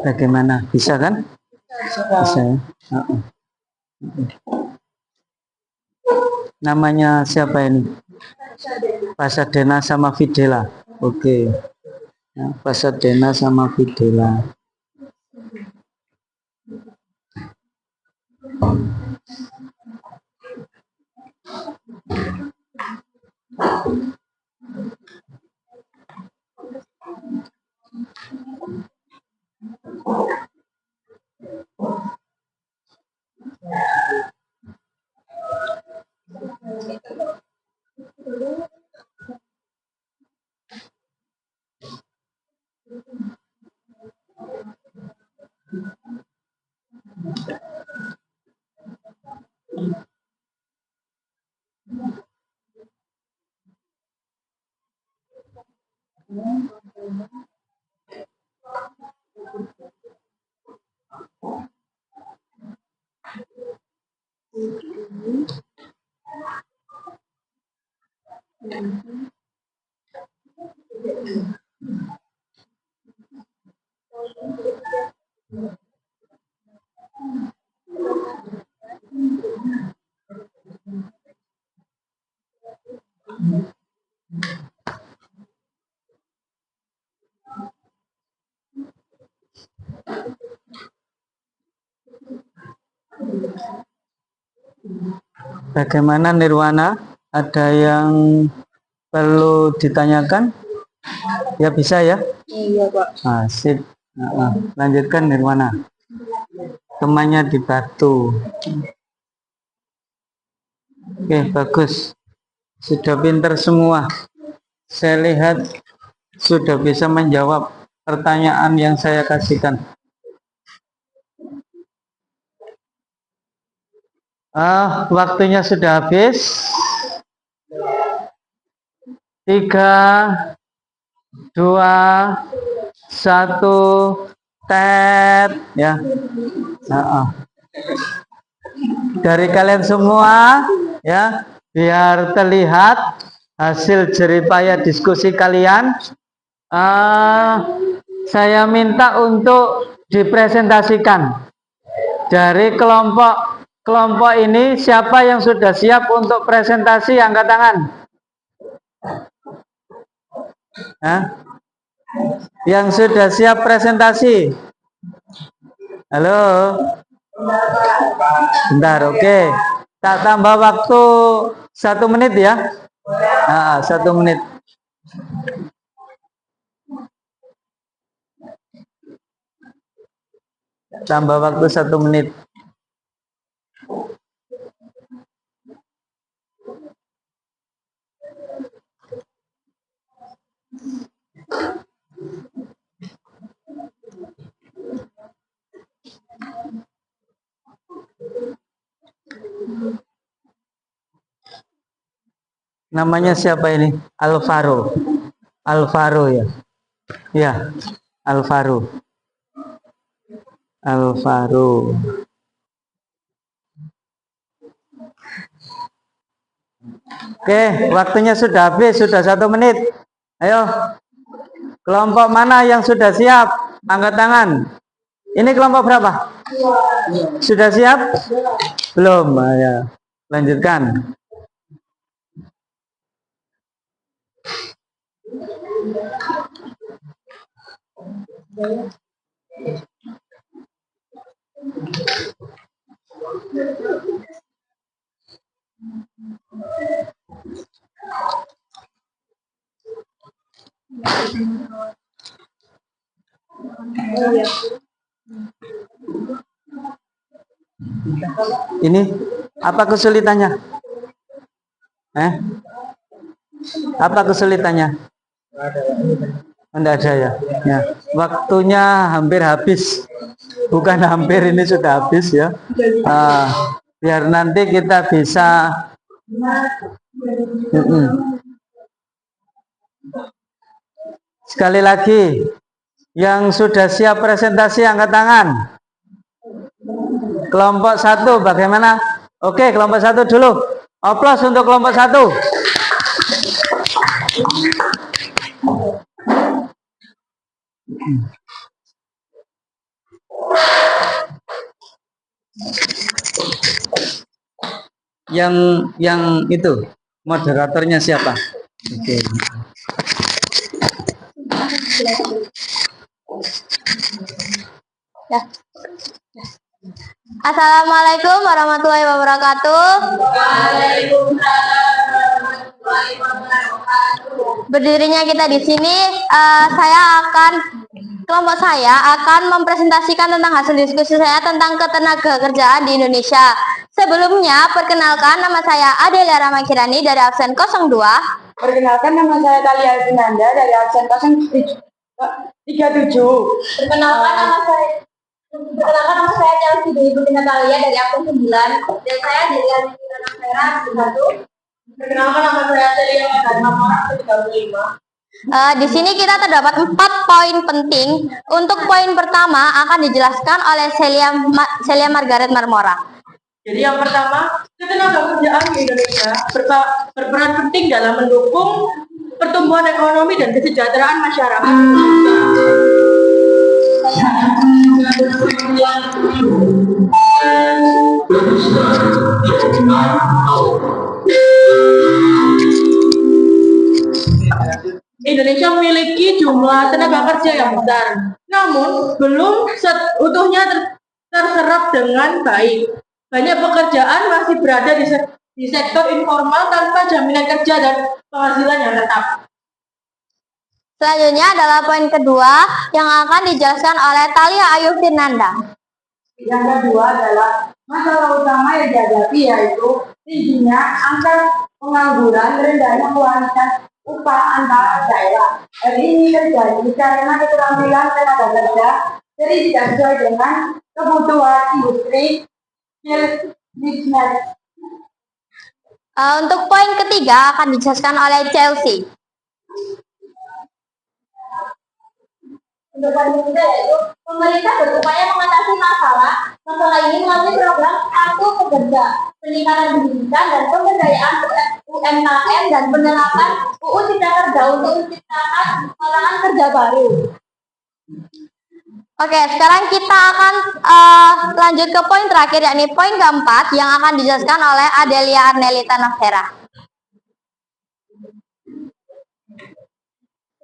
Bagaimana? Bisa kan? Bisa ya? Heeh. Namanya siapa ini? Pasadena sama Videla. Oke. Ya, Pasadena sama Videla. Bagaimana nirwana? Ada yang perlu ditanyakan? Ya bisa ya? Iya, Pak. Sip. Lanjutkan nirwana. Temannya di batu. Oke, bagus. Sudah pinter semua. Saya lihat sudah bisa menjawab pertanyaan yang saya kasihkan. Waktunya sudah habis. 3, 2, 1, tet ya. Dari kalian semua ya, biar terlihat hasil jeripaya diskusi kalian. Saya minta untuk dipresentasikan dari kelompok ini. Siapa yang sudah siap untuk presentasi, angkat tangan. Yang sudah siap presentasi, halo. Bentar, oke. Tak tambah waktu 1 menit ya. 1 menit. Tambah waktu 1 menit. Namanya siapa ini? Alvaro. Alvaro ya. Ya, Alvaro. Alvaro. Oke, waktunya sudah habis, sudah 1 menit. Ayo, kelompok mana yang sudah siap? Angkat tangan. Ini kelompok berapa? Sudah siap? Belum. Ya, lanjutkan. Ini apa kesulitannya? Apa kesulitannya? Tidak ada ya. Ya. Waktunya hampir habis. Bukan hampir, ini sudah habis ya. Biar nanti kita bisa sekali lagi, yang sudah siap presentasi angkat tangan. Kelompok 1 bagaimana? Oke, kelompok 1 dulu. Oplos untuk kelompok 1. Yang itu moderatornya siapa? Oke. Ya. Assalamualaikum warahmatullahi wabarakatuh. Waalaikumsalam warahmatullahi wabarakatuh. Berdirinya kita di sini, kelompok saya akan mempresentasikan tentang hasil diskusi saya tentang ketenagakerjaan di Indonesia. Sebelumnya, perkenalkan, nama saya Adelia Ramakirani dari absen 02. Perkenalkan, nama saya Talia Alvinanda dari absen 37. Perkenalkan, nama saya Chelsea Dewi Putri Natalia dari absen 9. Dan saya Delia Alvinanda Vera 1. Perkenalkan, nama saya Celia Dharma Mora 35. Di sini kita terdapat 4 poin penting. Untuk poin pertama akan dijelaskan oleh Celia Margaret Marmora. Jadi yang pertama, ketenagakerjaan di Indonesia berperan penting dalam mendukung pertumbuhan ekonomi dan kesejahteraan masyarakat. Indonesia memiliki jumlah tenaga kerja yang besar, namun belum seutuhnya terserap dengan baik. Banyak pekerjaan masih berada di sektor informal tanpa jaminan kerja dan penghasilan yang tetap. Selanjutnya adalah poin kedua yang akan dijelaskan oleh Talia Ayu Firnanda. Yang kedua adalah masalah utama yang dihadapi yaitu tingginya angka pengangguran, rendahnya kualitas upah antar daerah. Hal ini terjadi karena keterampilan tenaga kerja jadi tidak sesuai dengan kebutuhan industri. Untuk poin ketiga akan dijelaskan oleh Chelsea. Untuk poin ketiga yaitu pemerintah berupaya mengatasi masalah ini melalui program Kartu Pekerja. peningkatan pendidikan dan pemberdayaan UMKM dan penerapan UU Cipta Kerja untuk menciptakan lapangan kerja baru. Oke, sekarang kita akan lanjut ke poin terakhir, yakni poin keempat yang akan dijelaskan oleh Adelia Arnelita Navera.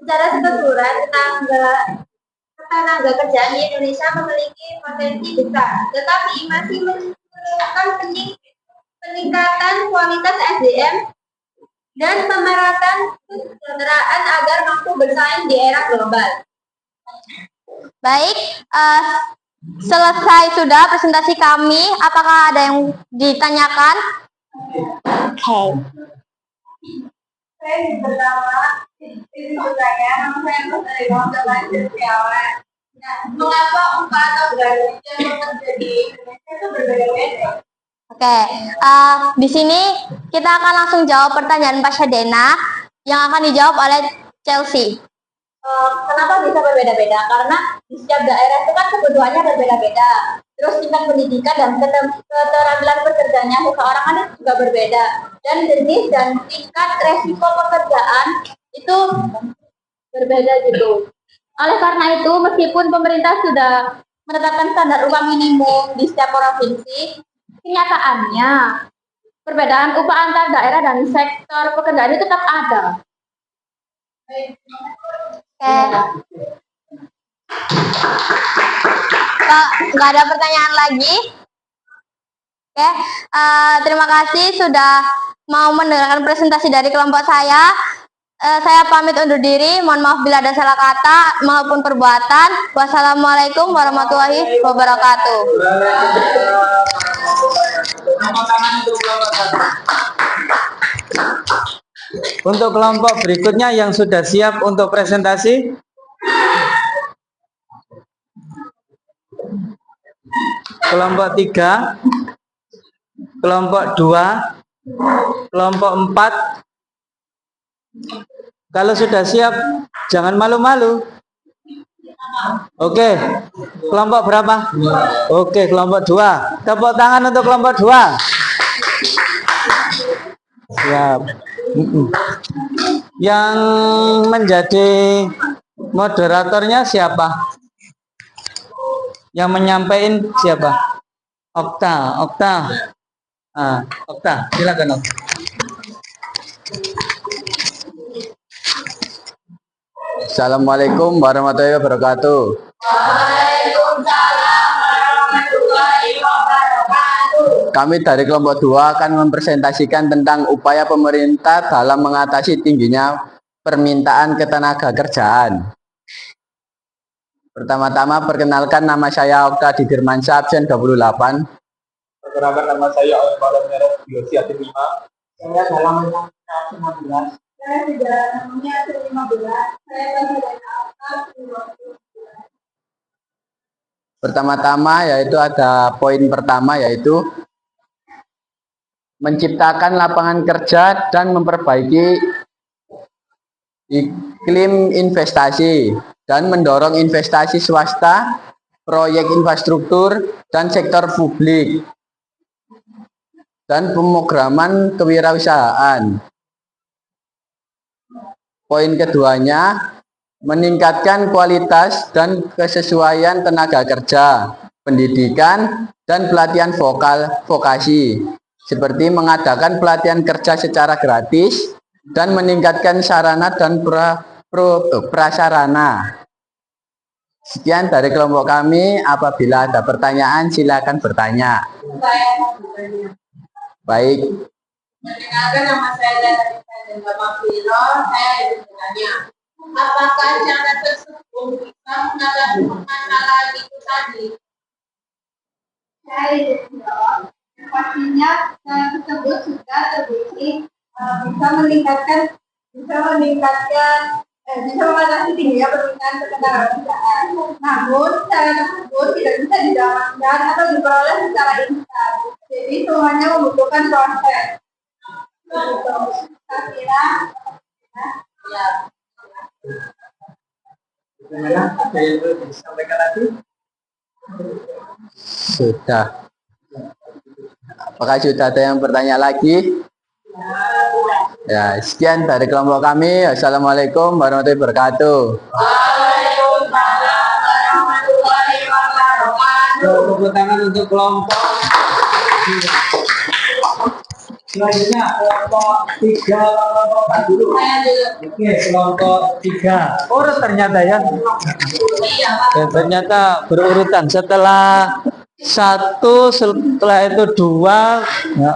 Secara keseluruhan, tenaga kerja di Indonesia memiliki potensi besar, tetapi masih memerlukan peningkatan kualitas SDM dan pemerataan kesejahteraan agar mampu bersaing di era global. Baik, selesai sudah presentasi kami. Apakah ada yang ditanyakan? Oke. Saya pertama ini bertanya, nama saya Putri Lanjut Setiawan. Nah, mengapa upah atau gaji yang bekerja di Indonesia itu berbeda-beda? Oke, di sini kita akan langsung jawab pertanyaan Pak Syadena yang akan dijawab oleh Chelsea. Kenapa bisa berbeda-beda? Karena di setiap daerah itu kan kebutuhannya berbeda-beda. Terus tingkat pendidikan dan keterampilan pekerjaannya seseorang kan juga berbeda. Dan jenis dan tingkat resiko pekerjaan itu berbeda gitu. Oleh karena itu, meskipun pemerintah sudah menetapkan standar upah minimum di setiap provinsi, kenyataannya perbedaan upah antar daerah dan sektor pekerjaan itu tetap ada. Pak, nggak ada pertanyaan lagi? Oke, terima kasih sudah mau mendengarkan presentasi dari kelompok saya. Saya pamit undur diri. Mohon maaf bila ada salah kata maupun perbuatan. Wassalamualaikum warahmatullahi wabarakatuh. Untuk kelompok berikutnya yang sudah siap untuk presentasi, kelompok 3, kelompok 2, kelompok 4. Kalau sudah siap, jangan malu-malu. Oke, kelompok berapa? Oke, kelompok 2. Tepuk tangan untuk kelompok 2. Siap. Yang menjadi moderatornya siapa? Yang menyampaikan siapa? Okta. Okta, silakan Okta. Assalamualaikum warahmatullahi wabarakatuh. Waalaikumsalam warahmatullahi wabarakatuh. Kami dari kelompok 2 akan mempresentasikan tentang upaya pemerintah dalam mengatasi tingginya permintaan ketenaga kerjaan. Pertama-tama perkenalkan, nama saya Okta Didirmansyah, absen 28. Perkenalkan, nama saya Al-Falah Merah Biosi Atin 5. Saya dalam 15. Saya tidak namanya 15. Saya dari Alfa 20. Pertama-tama yaitu ada poin pertama, yaitu menciptakan lapangan kerja dan memperbaiki iklim investasi dan mendorong investasi swasta, proyek infrastruktur, dan sektor publik, dan pemrograman kewirausahaan. Poin keduanya, meningkatkan kualitas dan kesesuaian tenaga kerja, pendidikan, dan pelatihan vokasi, seperti mengadakan pelatihan kerja secara gratis dan meningkatkan sarana dan prasarana. Sekian dari kelompok kami. Apabila ada pertanyaan, silakan bertanya. Baik. Perkenalkan, nama saya dari Bapak Viro. Saya bertanya, apakah cara tersebut bisa mengatasi permasalahan itu tadi? Saya jawab, pastinya cara tersebut sudah terbukti bisa mengatasi tingginya permintaan ketenaga kerjaan. Namun cara tersebut tidak bisa didapatkan atau diperoleh secara instan. Jadi semuanya membutuhkan proses. Saya kira ya. Bagaimana? Ada yang perlu disampaikan lagi? Sudah. Apakah sudah ada yang bertanya lagi? Ya, sekian dari kelompok kami. Assalamualaikum warahmatullahi wabarakatuh. Tepuk tangan untuk kelompok. Selanjutnya kelompok 3, kelompok 4 dulu. Oke, kelompok 3. Urut ternyata ya. Dan ternyata berurutan setelah 1, setelah itu 2. Ya,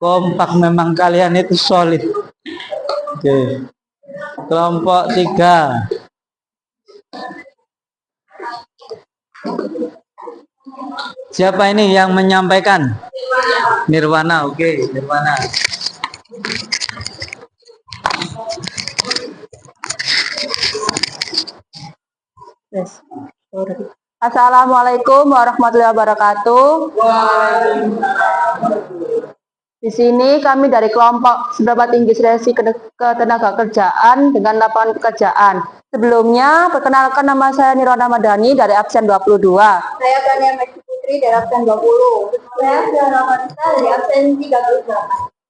kompak memang kalian itu solid. Oke. Kelompok 3. Siapa ini yang menyampaikan? Nirwana, oke, Nirwana. Yes. Assalamualaikum warahmatullahi wabarakatuh. Di sini kami dari kelompok seberapa tinggi seleksi ketenaga kerjaan dengan lapangan pekerjaan. Sebelumnya, perkenalkan nama saya Nirwana Madani dari absen 22. Saya Tania Mekti Putri dari absen 20. Saya Fiona Marisa dari absen 38.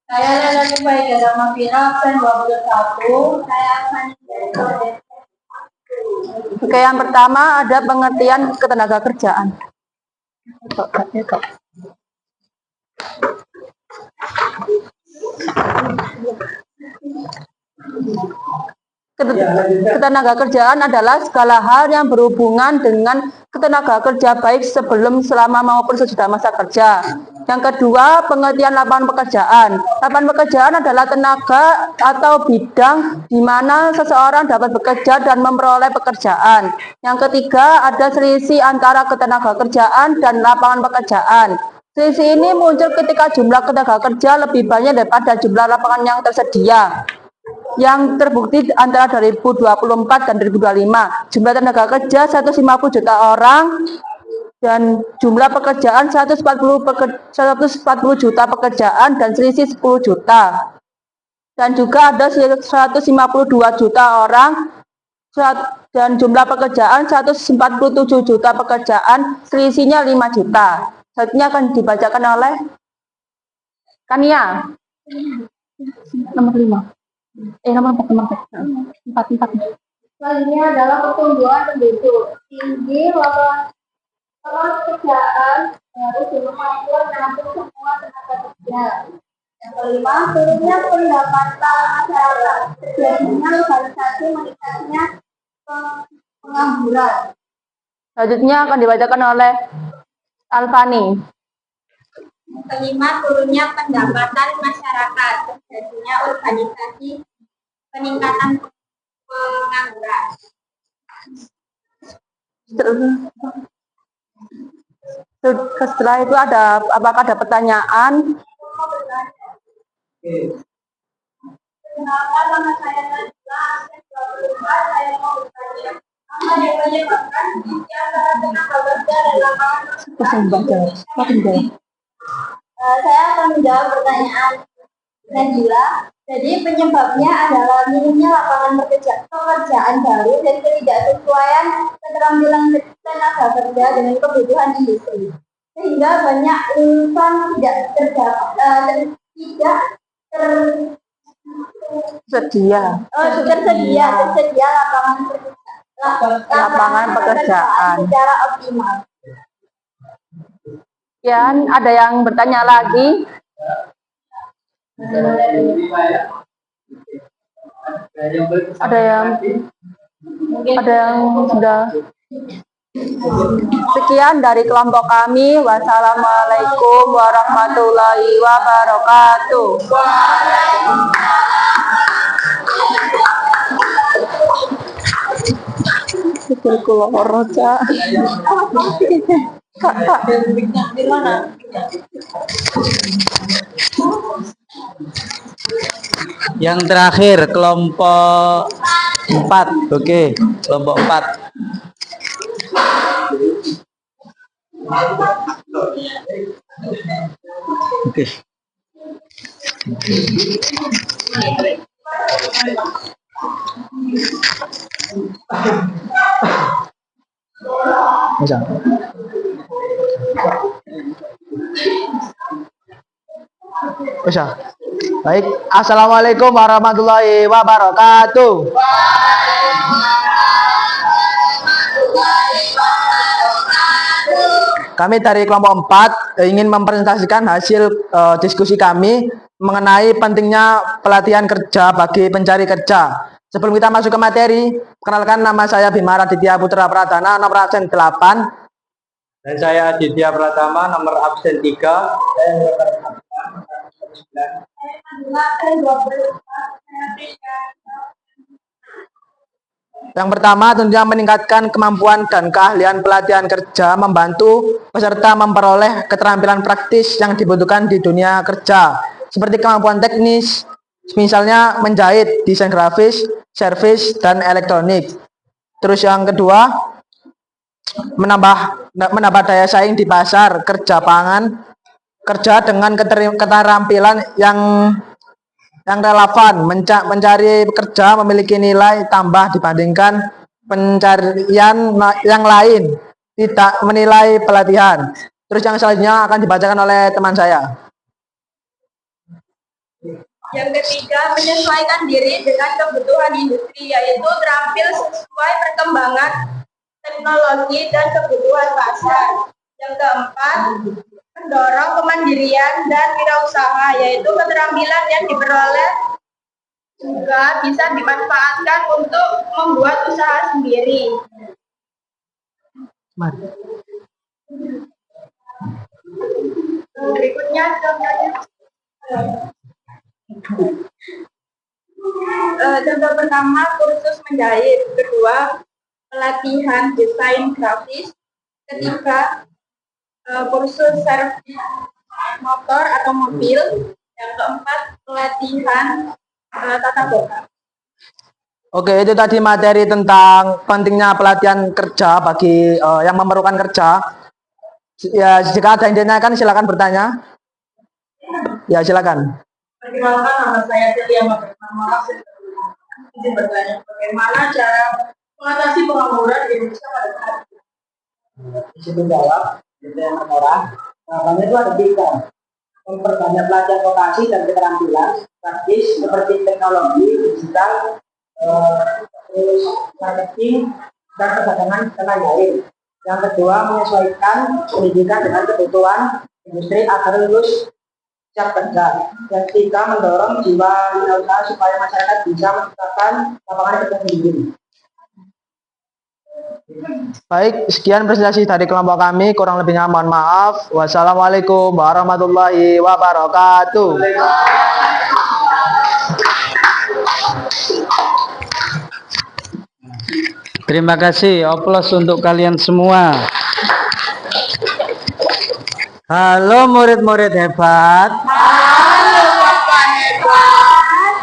Saya Lena Nubaida Ramafira absen 21. Saya Fani dari Oke, yang pertama ada pengertian ketenaga kerjaan. Ketenaga kerjaan adalah segala hal yang berhubungan dengan ketenaga kerja baik sebelum, selama maupun sesudah masa kerja. Yang kedua, pengertian lapangan pekerjaan. Lapangan pekerjaan adalah tenaga atau bidang di mana seseorang dapat bekerja dan memperoleh pekerjaan. Yang ketiga, ada selisih antara ketenaga kerjaan dan lapangan pekerjaan. Selisih ini muncul ketika jumlah tenaga kerja lebih banyak daripada jumlah lapangan yang tersedia. Yang terbukti antara 2024 dan 2025, jumlah tenaga kerja 150 juta orang dan jumlah pekerjaan 140 juta pekerjaan dan selisih 10 juta. Dan juga ada 152 juta orang dan jumlah pekerjaan 147 juta pekerjaan, selisihnya 5 juta. Selanjutnya akan dibacakan oleh Kania. Nomor 5. Nomor 4. Selanjutnya adalah pertumbuhan penduduk. Tinggi lapangan pekerjaan harus dimampu menampung semua tenaga kerja. Yang kelima, turunnya pendapatan masyarakat. Terjadinya urbanisasi, meningkatnya pengangguran. Selanjutnya akan dibacakan oleh Alfani. Kelima, turunnya pendapatan masyarakat. Terjadinya urbanisasi, peningkatan pengangguran. Setelah itu apakah ada pertanyaan? Kenapa nama saya Najla? Saya mau bertanya, apa yang menyebabkan di antara tenaga kerja dan lapangan pekerjaan? Saya akan menjawab pertanyaan Najla. Jadi penyebabnya adalah minimnya lapangan pekerjaan baru dan ketidaksesuaian keterampilan tenaga kerja dengan kebutuhan industri, sehingga banyak lulusan tidak tersedia lapangan pekerjaan secara optimal. Sekian, ada yang bertanya lagi? Ada yang sudah. Sekian dari kelompok kami. Wassalamualaikum warahmatullahi wabarakatuh. Yang terakhir kelompok 4. Oke, kelompok 4. Oke. Bisa. Bisa. Baik, assalamualaikum warahmatullahi wabarakatuh. Kami dari kelompok 4 ingin mempresentasikan hasil diskusi kami mengenai pentingnya pelatihan kerja bagi pencari kerja. Sebelum kita masuk ke materi, perkenalkan nama saya Bima Raditya Putra Pradana, nomor absen 8. Dan saya Aditya Pratama, nomor absen 3. Yang pertama tentunya meningkatkan kemampuan dan keahlian pelatihan kerja, membantu peserta memperoleh keterampilan praktis yang dibutuhkan di dunia kerja, seperti kemampuan teknis, misalnya menjahit, desain grafis, servis, dan elektronik. Terus yang kedua, menambah daya saing di pasar kerja kerja dengan keterampilan yang relevan, mencari pekerja memiliki nilai tambah dibandingkan pencarian yang lain, tidak menilai pelatihan. Terus yang selanjutnya akan dibacakan oleh teman saya. Yang ketiga, menyesuaikan diri dengan kebutuhan industri, yaitu terampil sesuai perkembangan teknologi dan kebutuhan pasar. Yang keempat, mendorong kemandirian dan wirausaha, yaitu keterampilan yang diperoleh juga bisa dimanfaatkan untuk membuat usaha sendiri. Berikutnya contohnya. Contoh pertama, kursus menjahit. Kedua, pelatihan desain grafis. Ketiga, kursus servis motor atau mobil. Yang keempat, pelatihan tata boga. Oke, itu tadi materi tentang pentingnya pelatihan kerja bagi yang memerlukan kerja. Ya, jika ada yang ditanyakan silakan bertanya. Ya, silakan. Perkenalkan, nama saya Celia Maaf, izin bertanya, bagaimana cara mengatasi pengangguran di Indonesia pada saat ini? Disitu jawab, itu yang pertama. Jawabannya itu ada 3. Memperbanyak pelatihan vokasi dan keterampilan praktis seperti teknologi, digital, terus marketing dan perdagangan tenaga lain. Yang kedua, menyesuaikan pendidikan dengan kebutuhan industri agar lulus siap kerja. Yang ketiga, mendorong jiwa wirausaha supaya masyarakat bisa menciptakan lapangan kerja sendiri. Baik, sekian presentasi dari kelompok kami. Kurang lebihnya mohon maaf. Wassalamualaikum warahmatullahi wabarakatuh. Terima kasih, aplaus untuk kalian semua. Halo murid-murid hebat.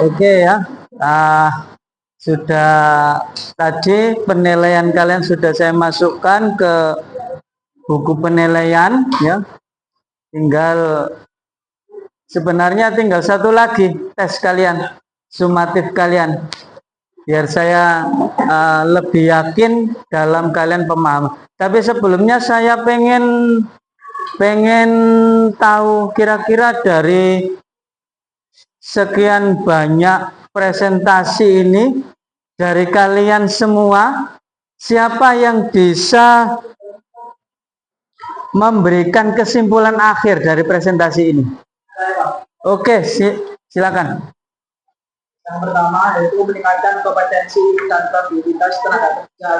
Oke ya. Sudah tadi penilaian kalian sudah saya masukkan ke buku penilaian ya. Sebenarnya tinggal satu lagi tes kalian, sumatif kalian. Biar saya lebih yakin dalam kalian pemahaman. Tapi sebelumnya saya pengen tahu kira-kira dari sekian banyak presentasi ini, dari kalian semua siapa yang bisa memberikan kesimpulan akhir dari presentasi ini? Oke, silakan. Yang pertama yaitu meningkatkan kompetensi dan kapabilitas tenaga kerja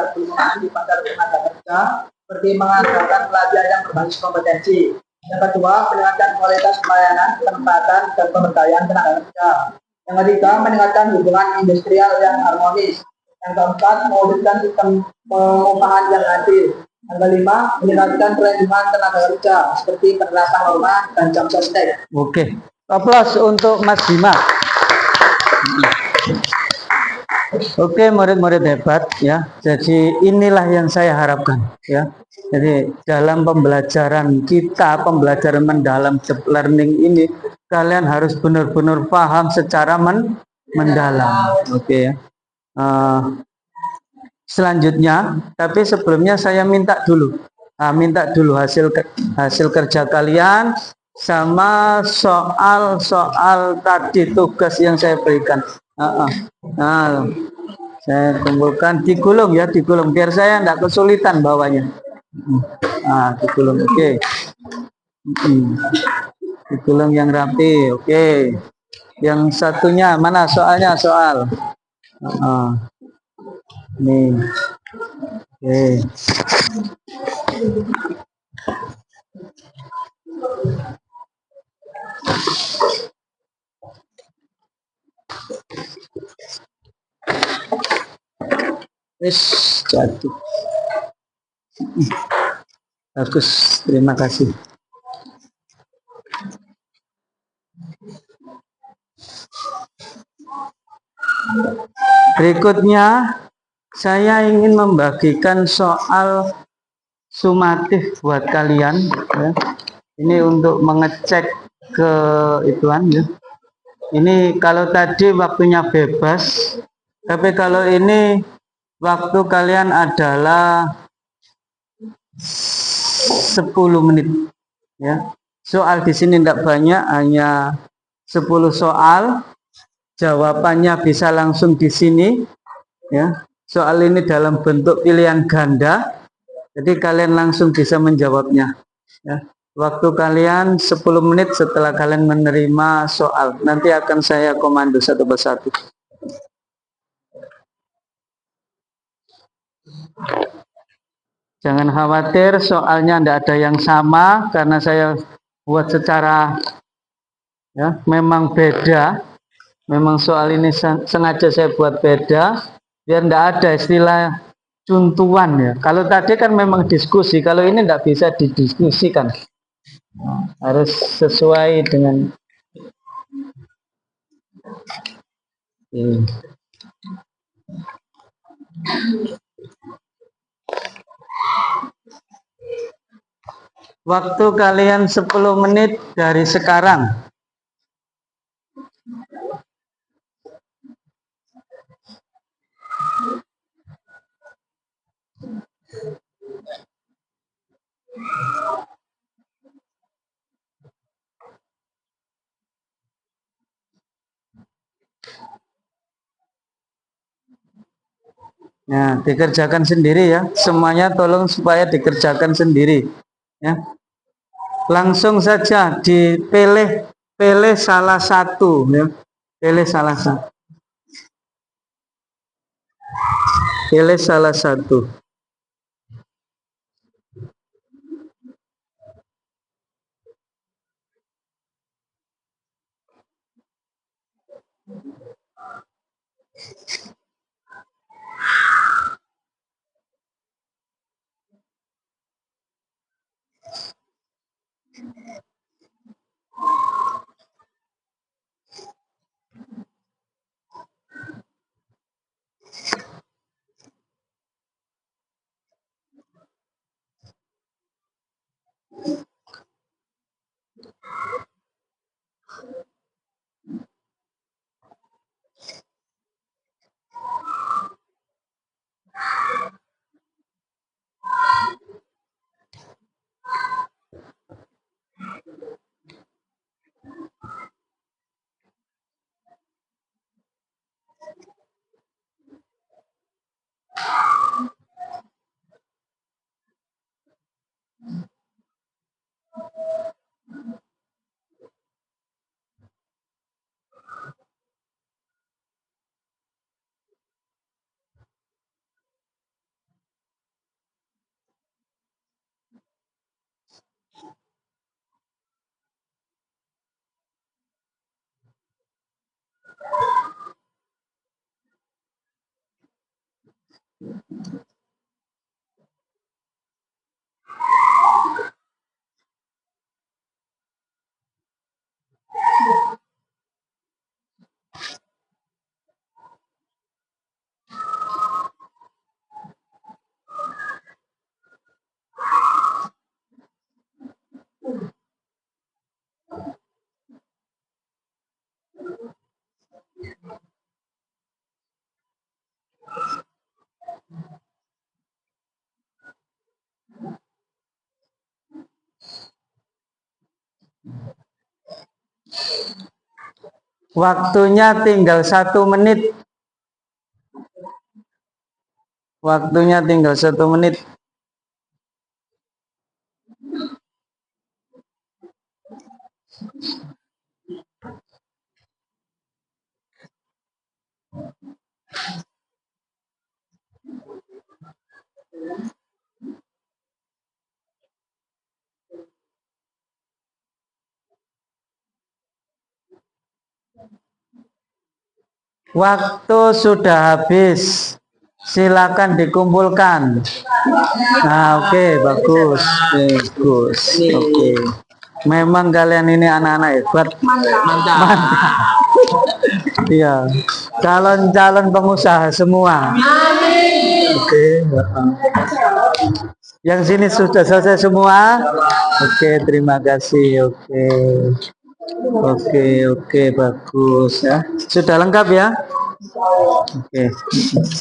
di pasar tenaga kerja, seperti mengadakan pelatihan yang berbasis kompetensi. Yang kedua, meningkatkan kualitas pelayanan, penempatan, dan pemberdayaan tenaga kerja. Yang ketiga, meningkatkan hubungan industrial yang harmonis. Yang keempat, mewujudkan sistem pengupahan yang adil. Yang kelima, meningkatkan perlindungan tenaga kerja, seperti penerapan norma dan jam sostek. Oke, aplaus untuk Mas Bima. Oke, murid-murid hebat ya. Jadi inilah yang saya harapkan ya. Jadi dalam pembelajaran kita, pembelajaran mendalam deep learning ini, kalian harus benar-benar paham secara mendalam. Oke ya. Selanjutnya, tapi sebelumnya saya minta dulu hasil kerja kalian sama soal-soal tadi tugas yang saya berikan. Nah, saya kumpulkan digulung ya, digulung biar saya tidak kesulitan bawanya. Nah, digulung, oke. Digulung yang rapi, oke. Yang satunya mana soalnya soal? Nih, oke. Wis jadi. Bagus, terima kasih. Berikutnya saya ingin membagikan soal sumatif buat kalian ya. Ini untuk mengecek ke ituan ya. Ini kalau tadi waktunya bebas, tapi kalau ini waktu kalian adalah 10 menit ya. Soal di sini tidak banyak, hanya 10 soal. Jawabannya bisa langsung di sini ya. Soal ini dalam bentuk pilihan ganda. Jadi kalian langsung bisa menjawabnya ya. Waktu kalian 10 menit setelah kalian menerima soal. Nanti akan saya komando satu persatu. Jangan khawatir, soalnya tidak ada yang sama karena saya buat secara ya, memang beda. Memang soal ini sengaja saya buat beda biar tidak ada istilah cuntuan ya. Kalau tadi kan memang diskusi, kalau ini tidak bisa didiskusikan. Harus sesuai dengan ini. Waktu kalian 10 menit dari sekarang. Nah, dikerjakan sendiri ya. Semuanya tolong supaya dikerjakan sendiri. Ya. Langsung saja pilih salah satu ya. Pilih salah satu. Pilih salah satu. Waktunya tinggal 1 menit. Waktunya tinggal 1 menit. Waktu sudah habis. Silakan dikumpulkan. Nah, oke, bagus. Bagus. Oke. Memang kalian ini anak-anak hebat. Mantap. Iya. Calon-calon pengusaha semua. Oke. Yang sini sudah selesai semua. Oke, terima kasih. Oke, bagus ya. Sudah lengkap ya? Oke.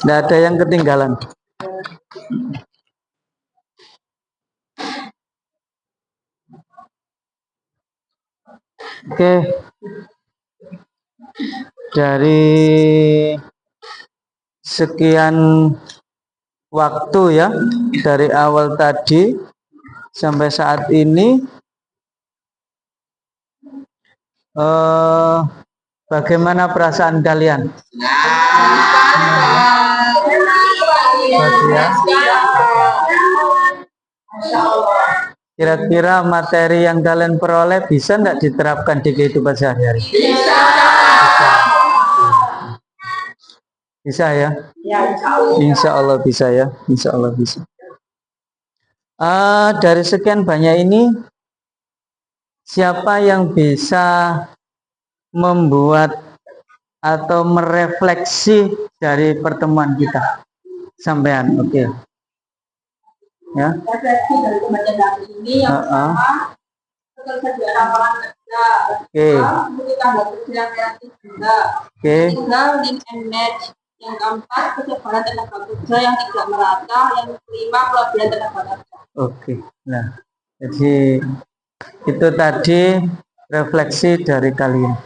Tidak ada yang ketinggalan. Oke. Dari sekian waktu ya, dari awal tadi sampai saat ini, bagaimana perasaan kalian? Kira-kira materi yang kalian peroleh bisa nggak diterapkan di kehidupan sehari-hari? Bisa ya? Insya Allah bisa ya. Insya Allah bisa. Dari sekian banyak ini, siapa yang bisa membuat atau merefleksi dari pertemuan kita? Sampean, oke. Ya. Refleksi dari pembacaan hari ini yang pertama, ketersediaan lapangan kerja. Kemudian tanggal kerja yang kreatif juga. Ketiga, link and match. Yang keempat, kesebaran tenaga kerja yang tidak merata. Yang kelima, kelebihan tenaga kerja. Oke. Nah, jadi itu tadi refleksi dari kalian.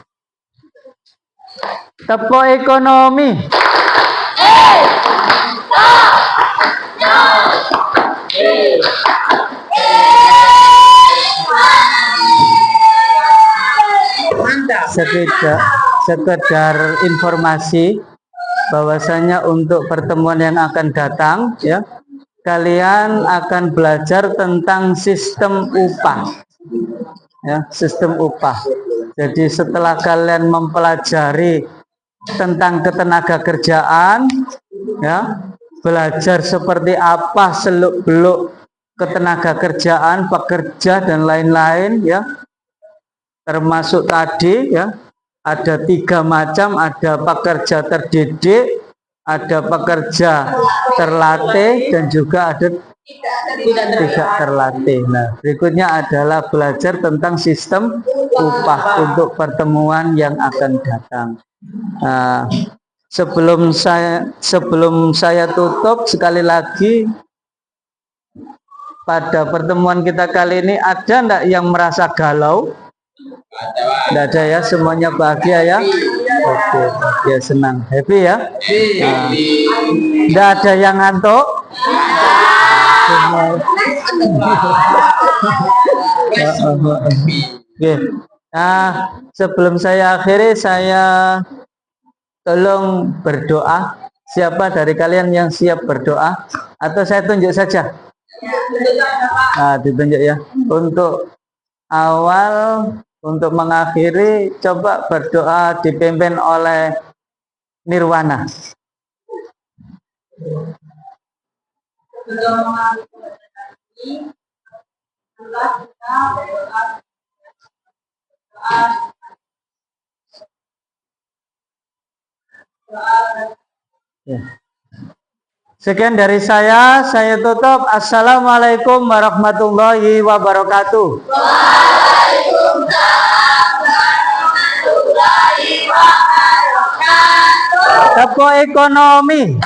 Tepuk ekonomi. Sekedar informasi bahwasanya untuk pertemuan yang akan datang ya, kalian akan belajar tentang sistem upah ya, sistem upah. Jadi setelah kalian mempelajari tentang ketenaga kerjaan ya, belajar seperti apa seluk-beluk ketenaga kerjaan, pekerja dan lain-lain ya, termasuk tadi ya, ada 3 macam, ada pekerja terdidik, ada pekerja terlatih, dan juga ada tidak terlatih. Nah, berikutnya adalah belajar tentang sistem upah untuk pertemuan yang akan datang. Nah, sebelum saya tutup, sekali lagi, pada pertemuan kita kali ini ada enggak yang merasa galau? Tidak ada ya, semuanya bahagia ya. Oke, bahagia, senang, happy ya. Tidak ada yang ngantuk. Oke. Nah, sebelum saya akhiri, saya tolong berdoa. Siapa dari kalian yang siap berdoa? Atau saya tunjuk saja? Nah, ditunjuk ya. Untuk awal, untuk mengakhiri, coba berdoa dipimpin oleh Nirwana. Ya. Sekian dari saya tutup. Assalamualaikum warahmatullahi wabarakatuh. Tepuk ekonomi.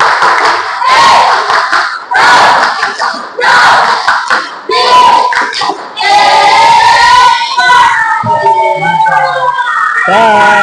Bye.